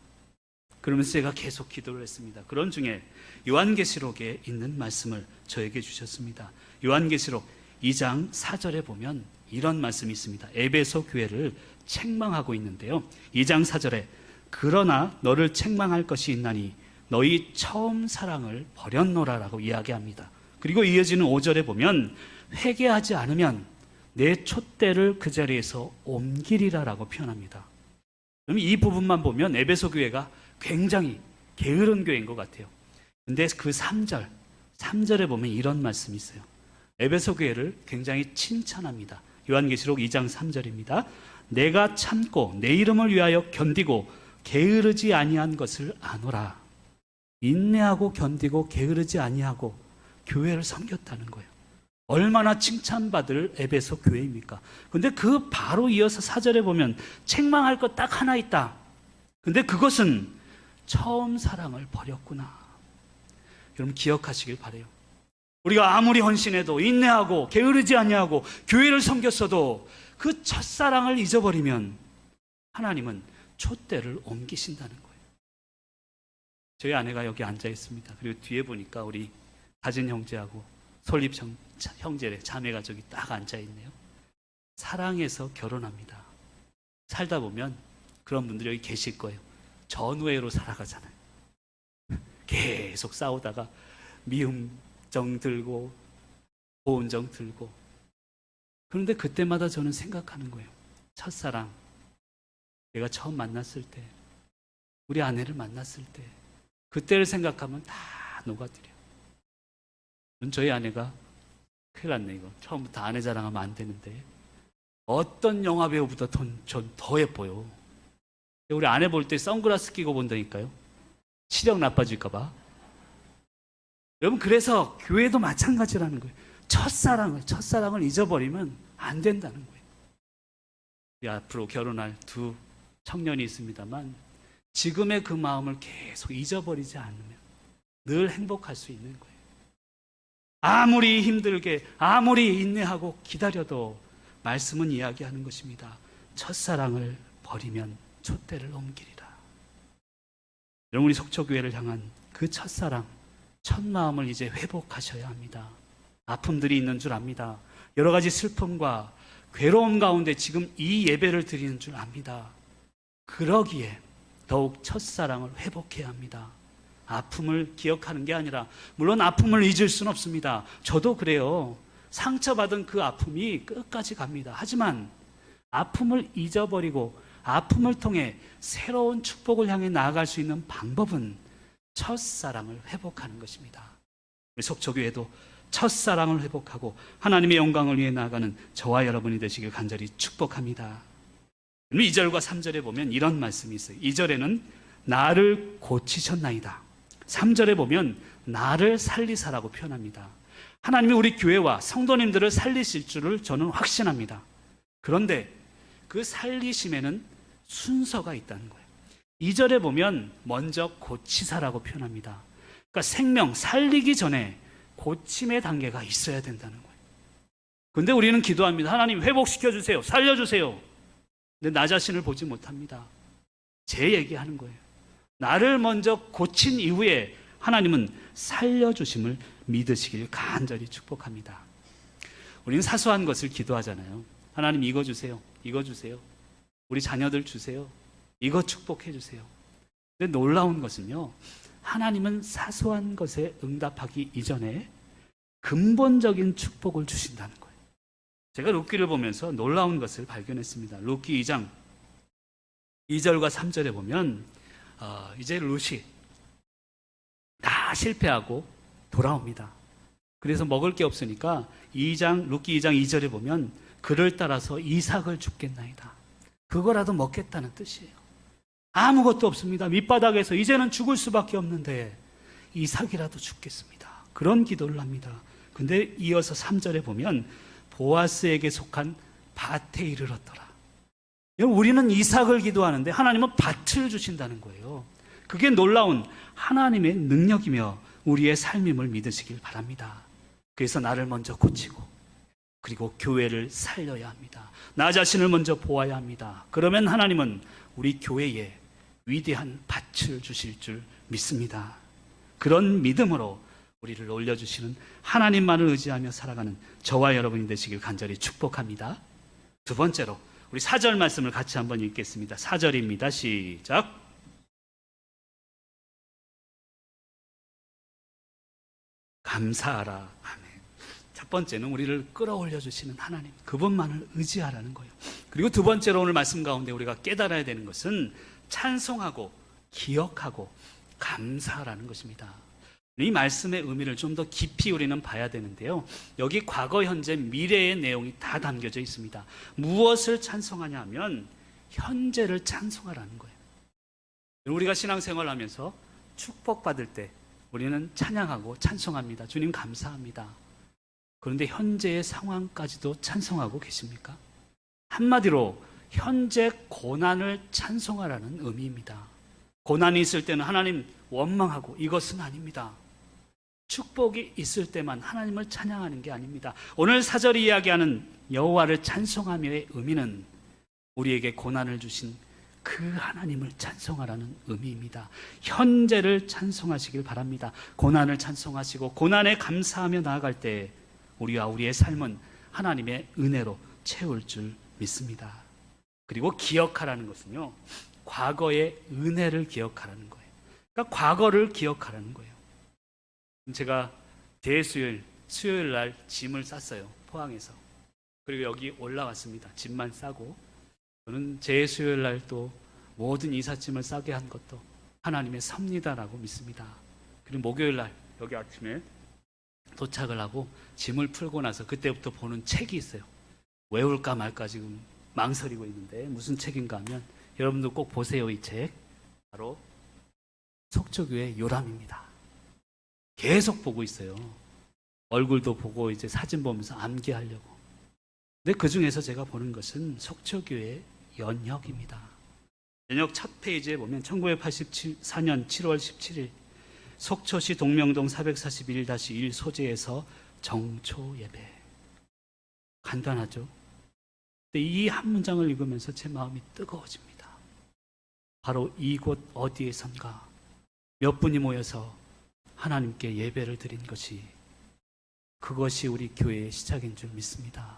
그러면서 제가 계속 기도를 했습니다. 그런 중에 요한계시록에 있는 말씀을 저에게 주셨습니다. 요한계시록 2장 4절에 보면 이런 말씀이 있습니다. 에베소 교회를 책망하고 있는데요. 2장 4절에 그러나 너를 책망할 것이 있나니 너희 처음 사랑을 버렸노라라고 이야기합니다. 그리고 이어지는 5절에 보면 회개하지 않으면 내 촛대를 그 자리에서 옮기리라라고 표현합니다. 그럼 이 부분만 보면 에베소 교회가 굉장히 게으른 교회인 것 같아요. 근데 그 3절에 보면 이런 말씀이 있어요. 에베소 교회를 굉장히 칭찬합니다. 요한계시록 2장 3절입니다. 내가 참고 내 이름을 위하여 견디고 게으르지 아니한 것을 아노라. 인내하고 견디고 게으르지 아니하고 교회를 섬겼다는 거예요. 얼마나 칭찬받을 에베소 교회입니까? 근데 그 바로 이어서 4절에 보면 책망할 것 딱 하나 있다. 근데 그것은 처음 사랑을 버렸구나. 여러분 기억하시길 바라요. 우리가 아무리 헌신해도 인내하고 게으르지 아니하고 교회를 섬겼어도 그 첫사랑을 잊어버리면 하나님은 촛대를 옮기신다는 거예요. 저희 아내가 여기 앉아 있습니다. 그리고 뒤에 보니까 우리 다진 형제하고 설립 형제 자매가 저기 딱 앉아 있네요. 사랑해서 결혼합니다. 살다 보면 그런 분들이 여기 계실 거예요. 전우애로 살아가잖아요. 계속 싸우다가 미움정 들고 보온정 들고. 그런데 그때마다 저는 생각하는 거예요. 첫사랑, 내가 처음 만났을 때, 우리 아내를 만났을 때, 그때를 생각하면 다 녹아들어요. 저희 아내가 큰일 났네. 이거 처음부터 아내 자랑하면 안 되는데 어떤 영화배우보다 전 더 예뻐요. 우리 아내 볼 때 선글라스 끼고 본다니까요. 시력 나빠질까 봐. 여러분, 그래서 교회도 마찬가지라는 거예요. 첫사랑을 잊어버리면 안 된다는 거예요. 우리 앞으로 결혼할 두 청년이 있습니다만 지금의 그 마음을 계속 잊어버리지 않으면 늘 행복할 수 있는 거예요. 아무리 힘들게 아무리 인내하고 기다려도 말씀은 이야기하는 것입니다. 첫사랑을 버리면 촛대를 옮기리라. 여러분, 우리 속초교회를 향한 그 첫사랑, 첫 마음을 이제 회복하셔야 합니다. 아픔들이 있는 줄 압니다. 여러 가지 슬픔과 괴로움 가운데 지금 이 예배를 드리는 줄 압니다. 그러기에 더욱 첫사랑을 회복해야 합니다. 아픔을 기억하는 게 아니라, 물론 아픔을 잊을 수는 없습니다. 저도 그래요. 상처받은 그 아픔이 끝까지 갑니다. 하지만 아픔을 잊어버리고 아픔을 통해 새로운 축복을 향해 나아갈 수 있는 방법은 첫사랑을 회복하는 것입니다. 우리 속초교회도 첫사랑을 회복하고 하나님의 영광을 위해 나아가는 저와 여러분이 되시길 간절히 축복합니다. 2절과 3절에 보면 이런 말씀이 있어요. 2절에는 나를 고치셨나이다. 3절에 보면 나를 살리사라고 표현합니다. 하나님이 우리 교회와 성도님들을 살리실 줄을 저는 확신합니다. 그런데 그 살리심에는 순서가 있다는 거예요. 2절에 보면 먼저 고치사라고 표현합니다. 그러니까 생명, 살리기 전에 고침의 단계가 있어야 된다는 거예요. 그런데 우리는 기도합니다. 하나님 회복시켜주세요. 살려주세요. 근데 나 자신을 보지 못합니다. 제 얘기하는 거예요. 나를 먼저 고친 이후에 하나님은 살려주심을 믿으시길 간절히 축복합니다. 우리는 사소한 것을 기도하잖아요. 하나님 이거 주세요. 이거 주세요. 우리 자녀들 주세요. 이거 축복해 주세요. 근데 놀라운 것은요, 하나님은 사소한 것에 응답하기 이전에 근본적인 축복을 주신다는 거예요. 제가 룻기를 보면서 놀라운 것을 발견했습니다. 룻기 2장 2절과 3절에 보면 이제 룻이 다 실패하고 돌아옵니다. 그래서 먹을 게 없으니까 룻기 2장 2절에 보면 그를 따라서 이삭을 줍겠나이다. 그거라도 먹겠다는 뜻이에요. 아무것도 없습니다. 밑바닥에서 이제는 죽을 수밖에 없는데 이삭이라도 줍겠습니다. 그런 기도를 합니다. 근데 이어서 3절에 보면 보아스에게 속한 밭에 이르렀더라. 우리는 이삭을 기도하는데 하나님은 밭을 주신다는 거예요. 그게 놀라운 하나님의 능력이며 우리의 삶임을 믿으시길 바랍니다. 그래서 나를 먼저 고치고 그리고 교회를 살려야 합니다. 나 자신을 먼저 보아야 합니다. 그러면 하나님은 우리 교회에 위대한 밭을 주실 줄 믿습니다. 그런 믿음으로 우리를 올려주시는 하나님만을 의지하며 살아가는 저와 여러분이 되시길 간절히 축복합니다. 두 번째로 우리 4절 말씀을 같이 한번 읽겠습니다. 4절입니다. 시작. 감사하라. 아멘. 첫 번째는 우리를 끌어올려 주시는 하나님, 그분만을 의지하라는 거예요. 그리고 두 번째로 오늘 말씀 가운데 우리가 깨달아야 되는 것은 찬송하고 기억하고 감사하라는 것입니다. 이 말씀의 의미를 좀 더 깊이 우리는 봐야 되는데요. 여기 과거, 현재, 미래의 내용이 다 담겨져 있습니다. 무엇을 찬송하냐 하면 현재를 찬송하라는 거예요. 우리가 신앙생활을 하면서 축복받을 때 우리는 찬양하고 찬송합니다. 주님 감사합니다. 그런데 현재의 상황까지도 찬송하고 계십니까? 한마디로 현재 고난을 찬송하라는 의미입니다. 고난이 있을 때는 하나님 원망하고 이것은 아닙니다. 축복이 있을 때만 하나님을 찬양하는 게 아닙니다. 오늘 4절이 이야기하는 여호와를 찬송하며의 의미는 우리에게 고난을 주신 그 하나님을 찬송하라는 의미입니다. 현재를 찬송하시길 바랍니다. 고난을 찬송하시고 고난에 감사하며 나아갈 때 우리와 우리의 삶은 하나님의 은혜로 채울 줄 믿습니다. 그리고 기억하라는 것은요, 과거의 은혜를 기억하라는 거예요. 그러니까 과거를 기억하라는 거예요. 제가 수요일 날 짐을 쌌어요. 포항에서. 그리고 여기 올라왔습니다. 짐만 싸고. 저는 수요일 날 또 모든 이삿짐을 싸게 한 것도 하나님의 섭리다라고 믿습니다. 그리고 목요일 날 여기 아침에 도착을 하고 짐을 풀고 나서 그때부터 보는 책이 있어요. 외울까 말까 지금 망설이고 있는데 무슨 책인가 하면 여러분도 꼭 보세요. 이 책 바로 속초교회 요람입니다. 계속 보고 있어요. 얼굴도 보고 이제 사진 보면서 암기하려고. 근데 그 중에서 제가 보는 것은 속초교회 연혁입니다. 연혁 첫 페이지에 보면 1984년 7월 17일 속초시 동명동 441-1 소재에서 정초 예배. 간단하죠? 근데 이 한 문장을 읽으면서 제 마음이 뜨거워집니다. 바로 이곳 어디에선가 몇 분이 모여서 하나님께 예배를 드린 것이, 그것이 우리 교회의 시작인 줄 믿습니다.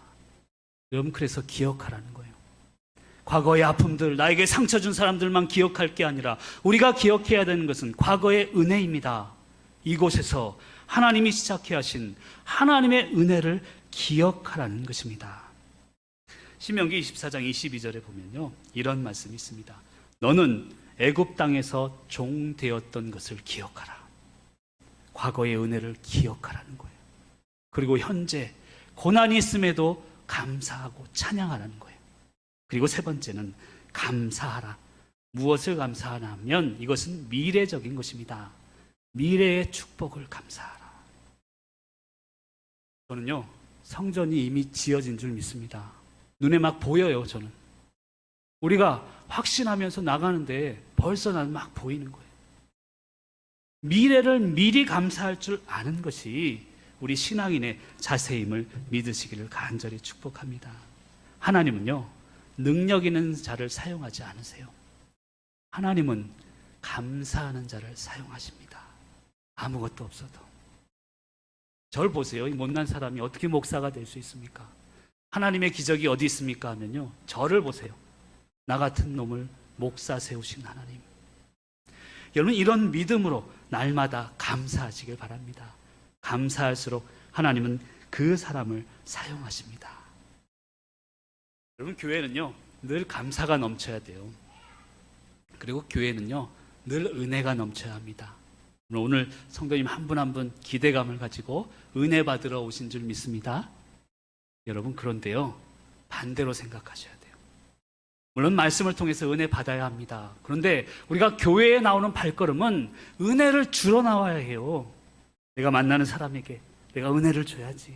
여러분, 그래서 기억하라는 거예요. 과거의 아픔들, 나에게 상처 준 사람들만 기억할 게 아니라 우리가 기억해야 되는 것은 과거의 은혜입니다. 이곳에서 하나님이 시작해 하신 하나님의 은혜를 기억하라는 것입니다. 신명기 24장 22절에 보면요, 이런 말씀이 있습니다. 너는 애굽 땅에서 종 되었던 것을 기억하라. 과거의 은혜를 기억하라는 거예요. 그리고 현재 고난이 있음에도 감사하고 찬양하라는 거예요. 그리고 세 번째는 감사하라. 무엇을 감사하냐면 이것은 미래적인 것입니다. 미래의 축복을 감사하라. 저는요, 성전이 이미 지어진 줄 믿습니다. 눈에 막 보여요. 저는 우리가 확신하면서 나가는데 벌써 난 막 보이는 거예요. 미래를 미리 감사할 줄 아는 것이 우리 신앙인의 자세임을 믿으시기를 간절히 축복합니다. 하나님은요, 능력 있는 자를 사용하지 않으세요. 하나님은 감사하는 자를 사용하십니다. 아무것도 없어도. 저를 보세요. 이 못난 사람이 어떻게 목사가 될 수 있습니까? 하나님의 기적이 어디 있습니까? 하면요, 저를 보세요. 나 같은 놈을 목사 세우신 하나님. 여러분, 이런 믿음으로 날마다 감사하시길 바랍니다. 감사할수록 하나님은 그 사람을 사용하십니다. 여러분, 교회는요 늘 감사가 넘쳐야 돼요. 그리고 교회는요 늘 은혜가 넘쳐야 합니다. 오늘 성도님 한 분 한 분 기대감을 가지고 은혜 받으러 오신 줄 믿습니다. 여러분, 그런데요 반대로 생각하셔야 돼요. 물론 말씀을 통해서 은혜 받아야 합니다. 그런데 우리가 교회에 나오는 발걸음은 은혜를 주러 나와야 해요. 내가 만나는 사람에게 내가 은혜를 줘야지.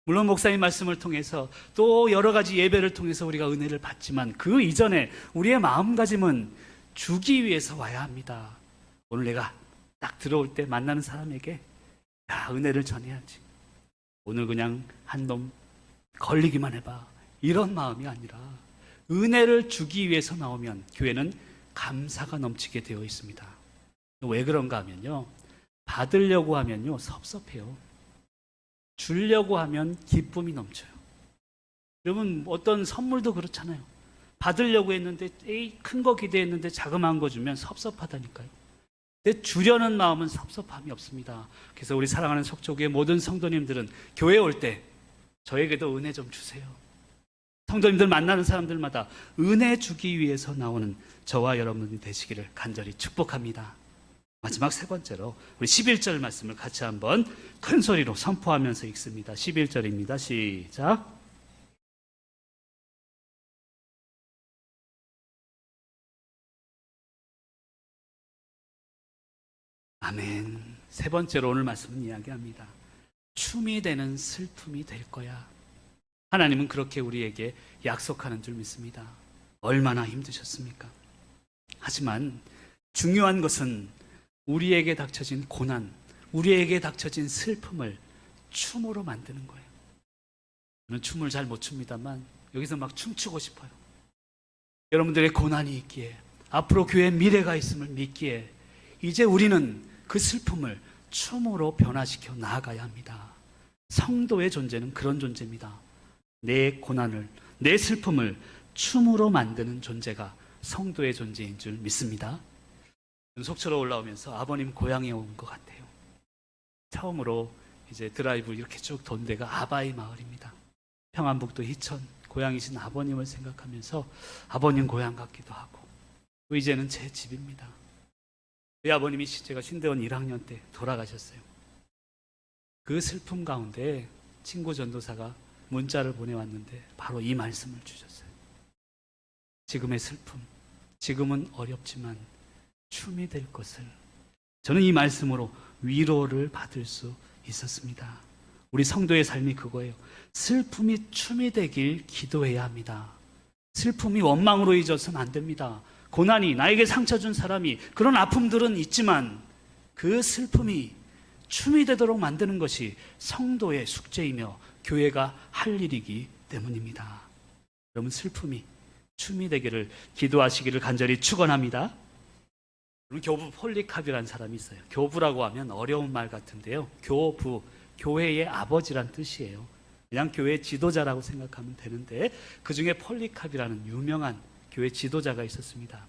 물론 목사님 말씀을 통해서 또 여러 가지 예배를 통해서 우리가 은혜를 받지만 그 이전에 우리의 마음가짐은 주기 위해서 와야 합니다. 오늘 내가 딱 들어올 때 만나는 사람에게 은혜를 전해야지. 오늘 그냥 한 놈 걸리기만 해봐. 이런 마음이 아니라 은혜를 주기 위해서 나오면 교회는 감사가 넘치게 되어 있습니다. 왜 그런가 하면요, 받으려고 하면요 섭섭해요. 주려고 하면 기쁨이 넘쳐요. 여러분, 어떤 선물도 그렇잖아요. 받으려고 했는데 큰 거 기대했는데 자그마한 거 주면 섭섭하다니까요. 근데 주려는 마음은 섭섭함이 없습니다. 그래서 우리 사랑하는 속초교회 모든 성도님들은 교회에 올 때 저에게도 은혜 좀 주세요. 성도님들 만나는 사람들마다 은혜 주기 위해서 나오는 저와 여러분이 되시기를 간절히 축복합니다. 마지막 세 번째로 우리 11절 말씀을 같이 한번 큰 소리로 선포하면서 읽습니다. 11절입니다. 시작. 아멘. 세 번째로 오늘 말씀은 이야기합니다. 춤이 되는 슬픔이 될 거야. 하나님은 그렇게 우리에게 약속하는 줄 믿습니다. 얼마나 힘드셨습니까? 하지만 중요한 것은 우리에게 닥쳐진 고난, 우리에게 닥쳐진 슬픔을 춤으로 만드는 거예요. 저는 춤을 잘 못 춥니다만 여기서 막 춤추고 싶어요. 여러분들의 고난이 있기에, 앞으로 교회에 미래가 있음을 믿기에 이제 우리는 그 슬픔을 춤으로 변화시켜 나아가야 합니다. 성도의 존재는 그런 존재입니다. 내 고난을, 내 슬픔을 춤으로 만드는 존재가 성도의 존재인 줄 믿습니다. 속초로 올라오면서 아버님 고향에 온 것 같아요. 처음으로 이제 드라이브 이렇게 쭉 돈 데가 아바이 마을입니다. 평안북도 희천 고향이신 아버님을 생각하면서 아버님 고향 같기도 하고, 또 이제는 제 집입니다. 저희 아버님이 제가 신대원 1학년 때 돌아가셨어요. 그 슬픔 가운데 친구 전도사가 문자를 보내왔는데 바로 이 말씀을 주셨어요. 지금의 슬픔, 지금은 어렵지만 춤이 될 것을. 저는 이 말씀으로 위로를 받을 수 있었습니다. 우리 성도의 삶이 그거예요. 슬픔이 춤이 되길 기도해야 합니다. 슬픔이 원망으로 잊어서는 안 됩니다. 고난이, 나에게 상처 준 사람이, 그런 아픔들은 있지만 그 슬픔이 춤이 되도록 만드는 것이 성도의 숙제이며 교회가 할 일이기 때문입니다. 여러분, 슬픔이 춤이 되기를 기도하시기를 간절히 축원합니다. 교부 폴리캅이라는 사람이 있어요. 교부라고 하면 어려운 말 같은데요, 교부, 교회의 아버지란 뜻이에요. 그냥 교회 지도자라고 생각하면 되는데 그 중에 폴리캅이라는 유명한 교회 지도자가 있었습니다.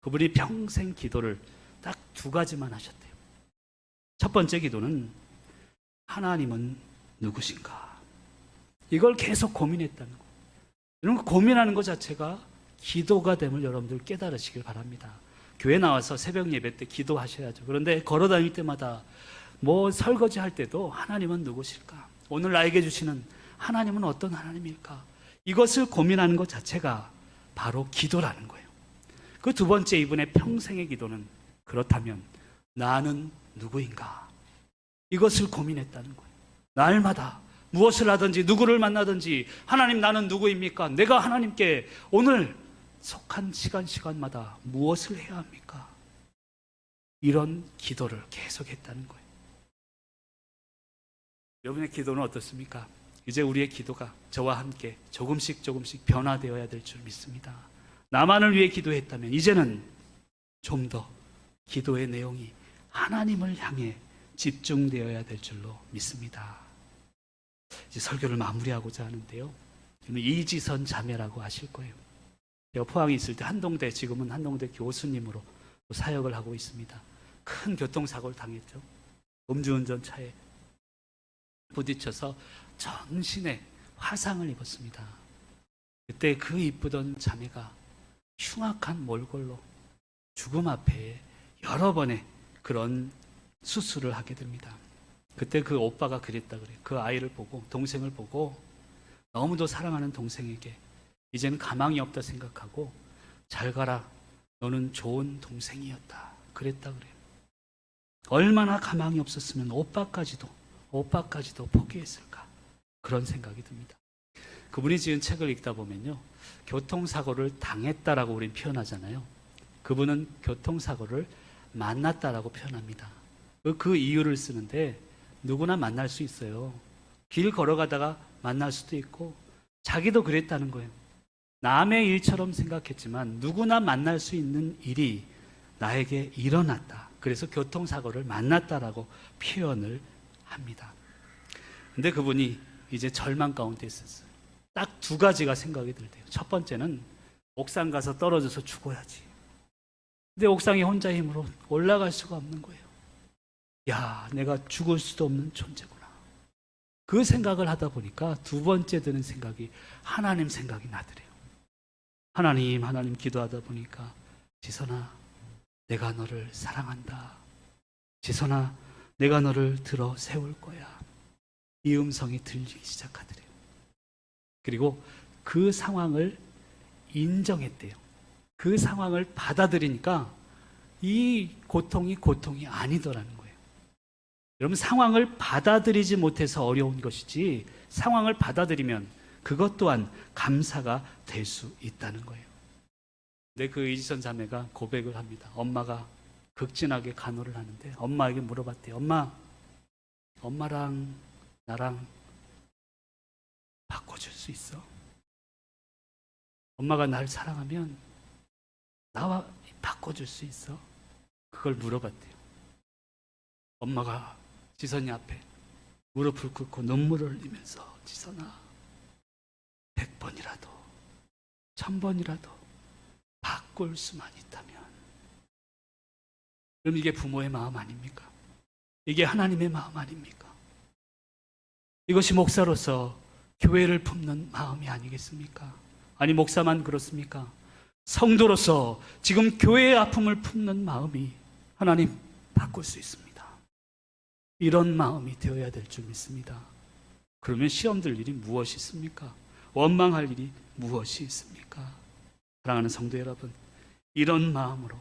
그분이 평생 기도를 딱 두 가지만 하셨대요. 첫 번째 기도는 하나님은 누구신가? 이걸 계속 고민했다는 거. 이런 거 고민하는 것 자체가 기도가 됨을 여러분들 깨달으시길 바랍니다. 교회 나와서 새벽 예배 때 기도하셔야죠. 그런데 걸어 다닐 때마다 뭐 설거지 할 때도 하나님은 누구실까? 오늘 나에게 주시는 하나님은 어떤 하나님일까? 이것을 고민하는 것 자체가 바로 기도라는 거예요. 그 두 번째, 이분의 평생의 기도는 그렇다면 나는 누구인가? 이것을 고민했다는 거예요. 날마다 무엇을 하든지 누구를 만나든지 하나님, 나는 누구입니까? 내가 하나님께 오늘 속한 시간마다 무엇을 해야 합니까? 이런 기도를 계속했다는 거예요. 여러분의 기도는 어떻습니까? 이제 우리의 기도가 저와 함께 조금씩 변화되어야 될 줄 믿습니다. 나만을 위해 기도했다면 이제는 좀 더 기도의 내용이 하나님을 향해 집중되어야 될 줄로 믿습니다. 이제 설교를 마무리하고자 하는데요, 이지선 자매라고 아실 거예요. 제가 포항에 있을 때 한동대, 지금은 한동대 교수님으로 사역을 하고 있습니다. 큰 교통사고를 당했죠. 음주운전 차에 부딪혀서 전신에 화상을 입었습니다. 그때 그 이쁘던 자매가 흉악한 몰골로 죽음 앞에 여러 번의 그런 수술을 하게 됩니다. 그때 그 오빠가 그랬다 그래요. 그 아이를 보고, 동생을 보고 너무도 사랑하는 동생에게 이제는 가망이 없다 생각하고 잘 가라, 너는 좋은 동생이었다 그랬다 그래요. 얼마나 가망이 없었으면 오빠까지도 포기했을까, 그런 생각이 듭니다. 그분이 지은 책을 읽다 보면요, 교통사고를 당했다라고 우린 표현하잖아요. 그분은 교통사고를 만났다라고 표현합니다. 그 이유를 쓰는데 누구나 만날 수 있어요. 길 걸어가다가 만날 수도 있고, 자기도 그랬다는 거예요. 남의 일처럼 생각했지만 누구나 만날 수 있는 일이 나에게 일어났다. 그래서 교통사고를 만났다라고 표현을 합니다. 근데 그분이 이제 절망 가운데 있었어요. 딱 두 가지가 생각이 들대요. 첫 번째는 옥상 가서 떨어져서 죽어야지. 근데 옥상에 혼자 힘으로 올라갈 수가 없는 거예요. 야, 내가 죽을 수도 없는 존재구나. 그 생각을 하다 보니까 두 번째 드는 생각이 하나님 생각이 나더래요. 하나님 기도하다 보니까, 지선아, 내가 너를 사랑한다. 지선아, 내가 너를 들어 세울 거야. 이 음성이 들리기 시작하더래요. 그리고 그 상황을 인정했대요. 그 상황을 받아들이니까 이 고통이 아니더라는 거예요. 여러분, 상황을 받아들이지 못해서 어려운 것이지, 상황을 받아들이면 그것 또한 감사가 될 수 있다는 거예요. 근데 그 이지선 자매가 고백을 합니다. 엄마가 극진하게 간호를 하는데 엄마에게 물어봤대요. 엄마랑 나랑 바꿔줄 수 있어? 엄마가 날 사랑하면 나와 바꿔줄 수 있어? 그걸 물어봤대요. 엄마가 지선이 앞에 무릎을 꿇고 눈물을 흘리면서, 지선아, 100번이라도 1000번이라도 바꿀 수만 있다면. 그럼 이게 부모의 마음 아닙니까? 이게 하나님의 마음 아닙니까? 이것이 목사로서 교회를 품는 마음이 아니겠습니까? 아니, 목사만 그렇습니까? 성도로서 지금 교회의 아픔을 품는 마음이 하나님 바꿀 수 있습니다. 이런 마음이 되어야 될 줄 믿습니다. 그러면 시험 들 일이 무엇이 있습니까? 원망할 일이 무엇이 있습니까? 사랑하는 성도 여러분, 이런 마음으로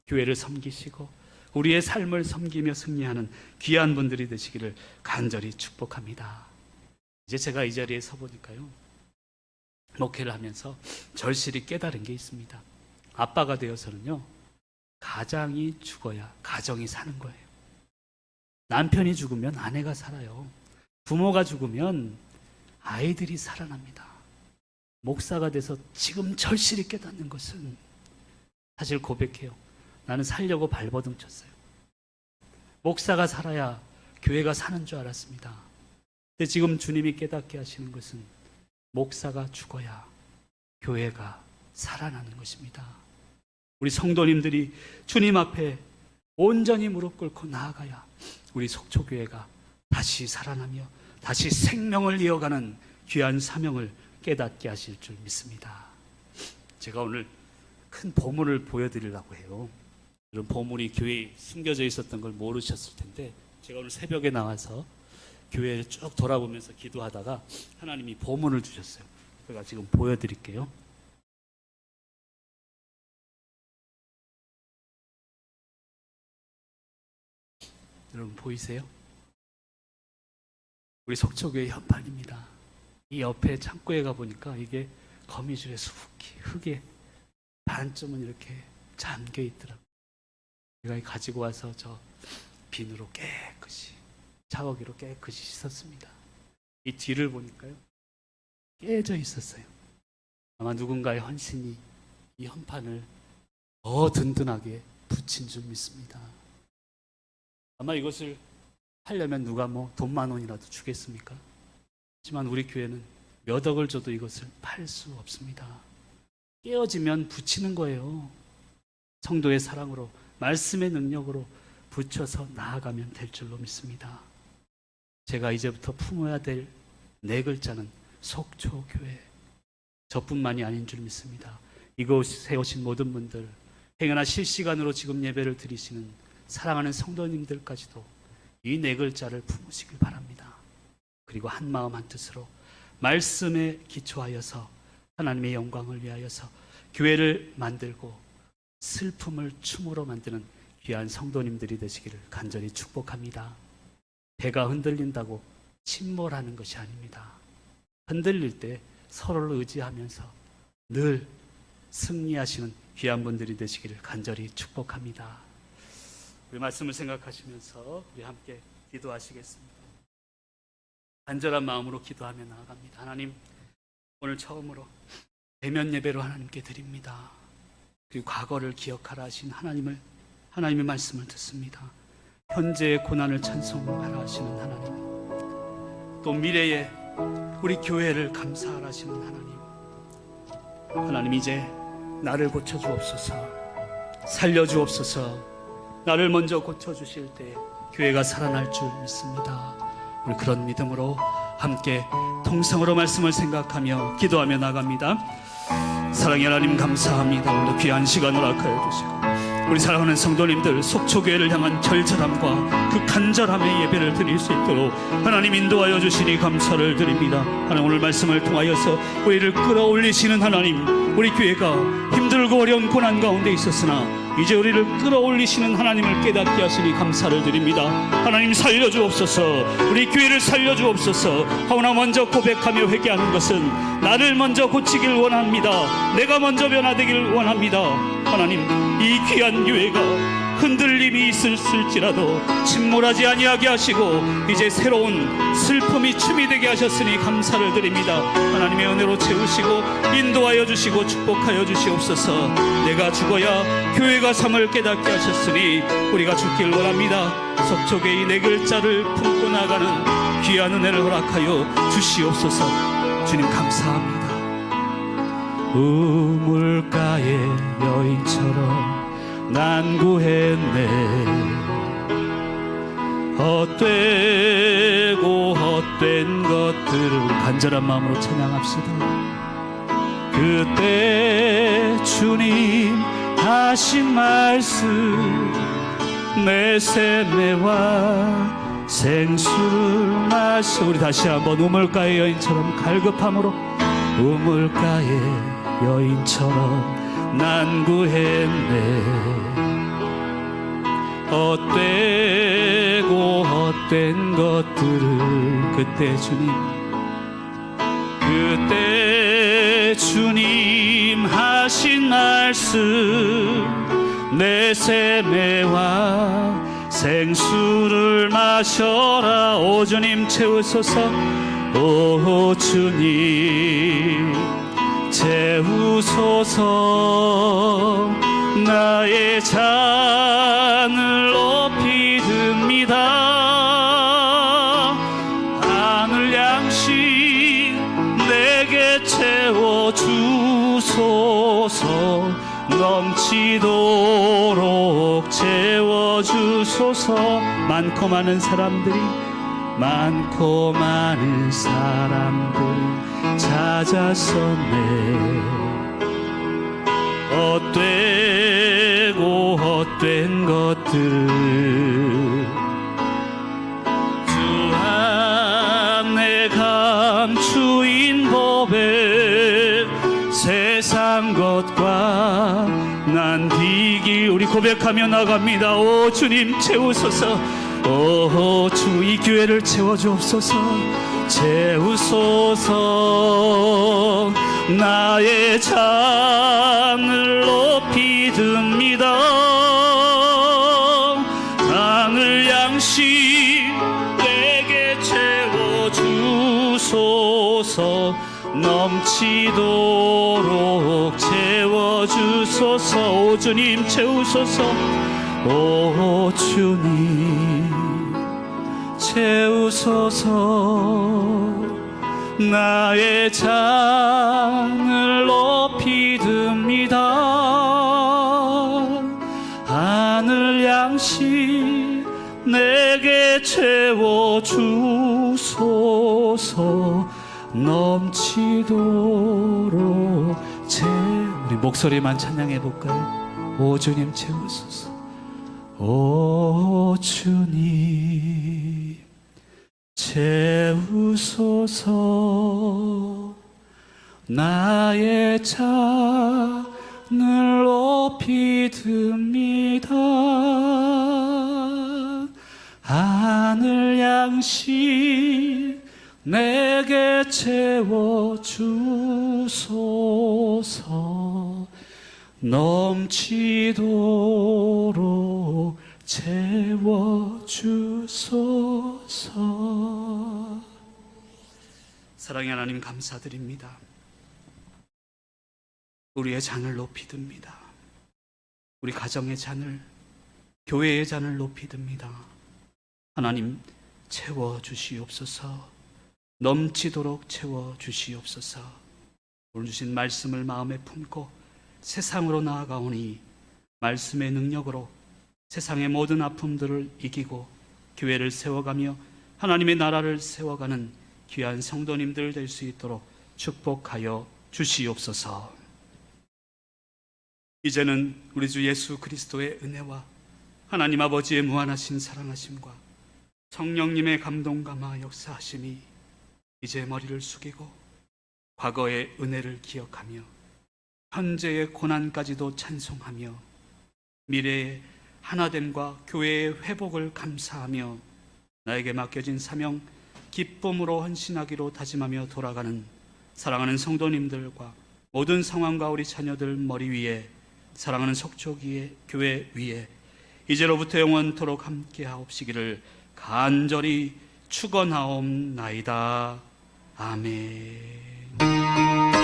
교회를 섬기시고 우리의 삶을 섬기며 승리하는 귀한 분들이 되시기를 간절히 축복합니다. 이제 제가 이 자리에 서 보니까요, 목회를 하면서 절실히 깨달은 게 있습니다. 아빠가 되어서는요, 가장이 죽어야 가정이 사는 거예요. 남편이 죽으면 아내가 살아요. 부모가 죽으면 아이들이 살아납니다. 목사가 돼서 지금 절실히 깨닫는 것은, 사실 고백해요. 나는 살려고 발버둥 쳤어요. 목사가 살아야 교회가 사는 줄 알았습니다. 근데 지금 주님이 깨닫게 하시는 것은 목사가 죽어야 교회가 살아나는 것입니다. 우리 성도님들이 주님 앞에 온전히 무릎 꿇고 나아가야 우리 속초교회가 다시 살아나며 다시 생명을 이어가는 귀한 사명을 깨닫게 하실 줄 믿습니다. 제가 오늘 큰 보물을 보여드리려고 해요. 이런 보물이 교회에 숨겨져 있었던 걸 모르셨을 텐데, 제가 오늘 새벽에 나와서 교회를 쭉 돌아보면서 기도하다가 하나님이 보물을 주셨어요. 제가 지금 보여드릴게요. 여러분 보이세요? 우리 속초교회 현판입니다. 이 옆에 창고에 가보니까 이게 거미줄에 흙에 반쯤은 이렇게 잠겨 있더라고요. 제가 가지고 와서 저 비누로 깨끗이, 샤워기로 깨끗이 씻었습니다. 이 뒤를 보니까요, 깨져 있었어요. 아마 누군가의 헌신이 이 헌판을 더 든든하게 붙인 줄 믿습니다. 아마 이것을 하려면 누가 돈 10,000원이라도 주겠습니까? 하지만 우리 교회는 몇 억을 줘도 이것을 팔 수 없습니다. 깨어지면 붙이는 거예요. 성도의 사랑으로, 말씀의 능력으로 붙여서 나아가면 될 줄로 믿습니다. 제가 이제부터 품어야 될 네 글자는 속초교회, 저뿐만이 아닌 줄 믿습니다. 이곳에 오신 모든 분들, 행여나 실시간으로 지금 예배를 드리시는 사랑하는 성도님들까지도 이 네 글자를 품으시길 바랍니다. 그리고 한 마음 한 뜻으로 말씀에 기초하여서 하나님의 영광을 위하여서 교회를 만들고 슬픔을 춤으로 만드는 귀한 성도님들이 되시기를 간절히 축복합니다. 배가 흔들린다고 침몰하는 것이 아닙니다. 흔들릴 때 서로를 의지하면서 늘 승리하시는 귀한 분들이 되시기를 간절히 축복합니다. 우리 말씀을 생각하시면서 우리 함께 기도하시겠습니다. 간절한 마음으로 기도하며 나아갑니다. 하나님, 오늘 처음으로 대면 예배로 하나님께 드립니다. 그리고 과거를 기억하라 하신 하나님의 말씀을 듣습니다. 현재의 고난을 찬송하라 하시는 하나님, 또 미래에 우리 교회를 감사하라 하시는 하나님, 이제 나를 고쳐주옵소서, 살려주옵소서. 나를 먼저 고쳐주실 때 교회가 살아날 줄 믿습니다. 우리 그런 믿음으로 함께 통성으로 말씀을 생각하며 기도하며 나갑니다. 사랑의 하나님, 감사합니다. 오늘 귀한 시간을 허락하여 주시고 우리 사랑하는 성도님들 속초교회를 향한 절절함과 그 간절함의 예배를 드릴 수 있도록 하나님 인도하여 주시니 감사를 드립니다. 하나님, 오늘 말씀을 통하여서 우리를 끌어올리시는 하나님, 우리 교회가 힘들고 어려운 고난 가운데 있었으나 이제 우리를 끌어올리시는 하나님을 깨닫게 하시니 감사를 드립니다. 하나님, 살려주옵소서. 우리 교회를 살려주옵소서. 하오나 먼저 고백하며 회개하는 것은 나를 먼저 고치길 원합니다. 내가 먼저 변화되길 원합니다. 하나님, 이 귀한 교회가 흔들림이 있을지라도 침몰하지 아니하게 하시고 이제 새로운 슬픔이 춤이 되게 하셨으니 감사를 드립니다. 하나님의 은혜로 채우시고 인도하여 주시고 축복하여 주시옵소서. 내가 죽어야 교회가 삶을 깨닫게 하셨으니 우리가 죽길 원합니다. 속초교회 이 네 글자를 품고 나가는 귀한 은혜를 허락하여 주시옵소서. 주님, 감사합니다. 우물가의 여인처럼 난구했네. 헛되고 헛된 것들을 간절한 마음으로 찬양합시다. 그때 주님 하신 말씀, 내 샘매와 생수를 마셔. 우리 다시 한번 우물가의 여인처럼 갈급함으로, 우물가의 여인처럼 난구했네. 헛되고 헛된 것들을 그때 주님 하신 말씀, 내 샘매와 생수를 마셔라. 오 주님 채우소서. 오 주님 채우소서. 나의 잔을 높이 듭니다. 하늘 양식 내게 채워주소서. 넘치도록 채워주소서. 많고 많은 사람들이 찾았었네. 헛되고 헛된 것들을 주 안에 감추인 법에 세상 것과 난 비길. 우리 고백하며 나갑니다. 오 주님 채우소서. 오 주 이 교회를 채워주옵소서. 채우소서. 나의 잔을 높이 듭니다. 하늘 양식 내게 채워주소서. 넘치도록 채워주소서. 오 주님 채우소서. 오 주님 채우소서. 나의 잔을 높이 듭니다. 하늘 양식 내게 채워 주소서. 넘치도록 우리 목소리만 찬양해 볼까요? 오 주님 채우소서. 오 주님 채우소서. 나의 잔을 높이 듭니다. 하늘 양식 내게 채워 주소서. 넘치도록 채워 주소서. 사랑의 하나님 감사드립니다. 우리의 잔을 높이 듭니다. 우리 가정의 잔을, 교회의 잔을 높이 듭니다. 하나님 채워 주시옵소서. 넘치도록 채워 주시옵소서. 오늘 주신 말씀을 마음에 품고 세상으로 나아가오니 말씀의 능력으로 세상의 모든 아픔들을 이기고 교회를 세워가며 하나님의 나라를 세워가는 귀한 성도님들 될 수 있도록 축복하여 주시옵소서. 이제는 우리 주 예수 그리스도의 은혜와 하나님 아버지의 무한하신 사랑하심과 성령님의 감동감화 역사하심이 이제 머리를 숙이고 과거의 은혜를 기억하며 현재의 고난까지도 찬송하며 미래의 하나됨과 교회의 회복을 감사하며 나에게 맡겨진 사명 기쁨으로 헌신하기로 다짐하며 돌아가는 사랑하는 성도님들과 모든 상황과 우리 자녀들 머리 위에 사랑하는 속초기의 교회 위에 이제로부터 영원토록 함께하옵시기를 간절히 축원하옵나이다. 아멘.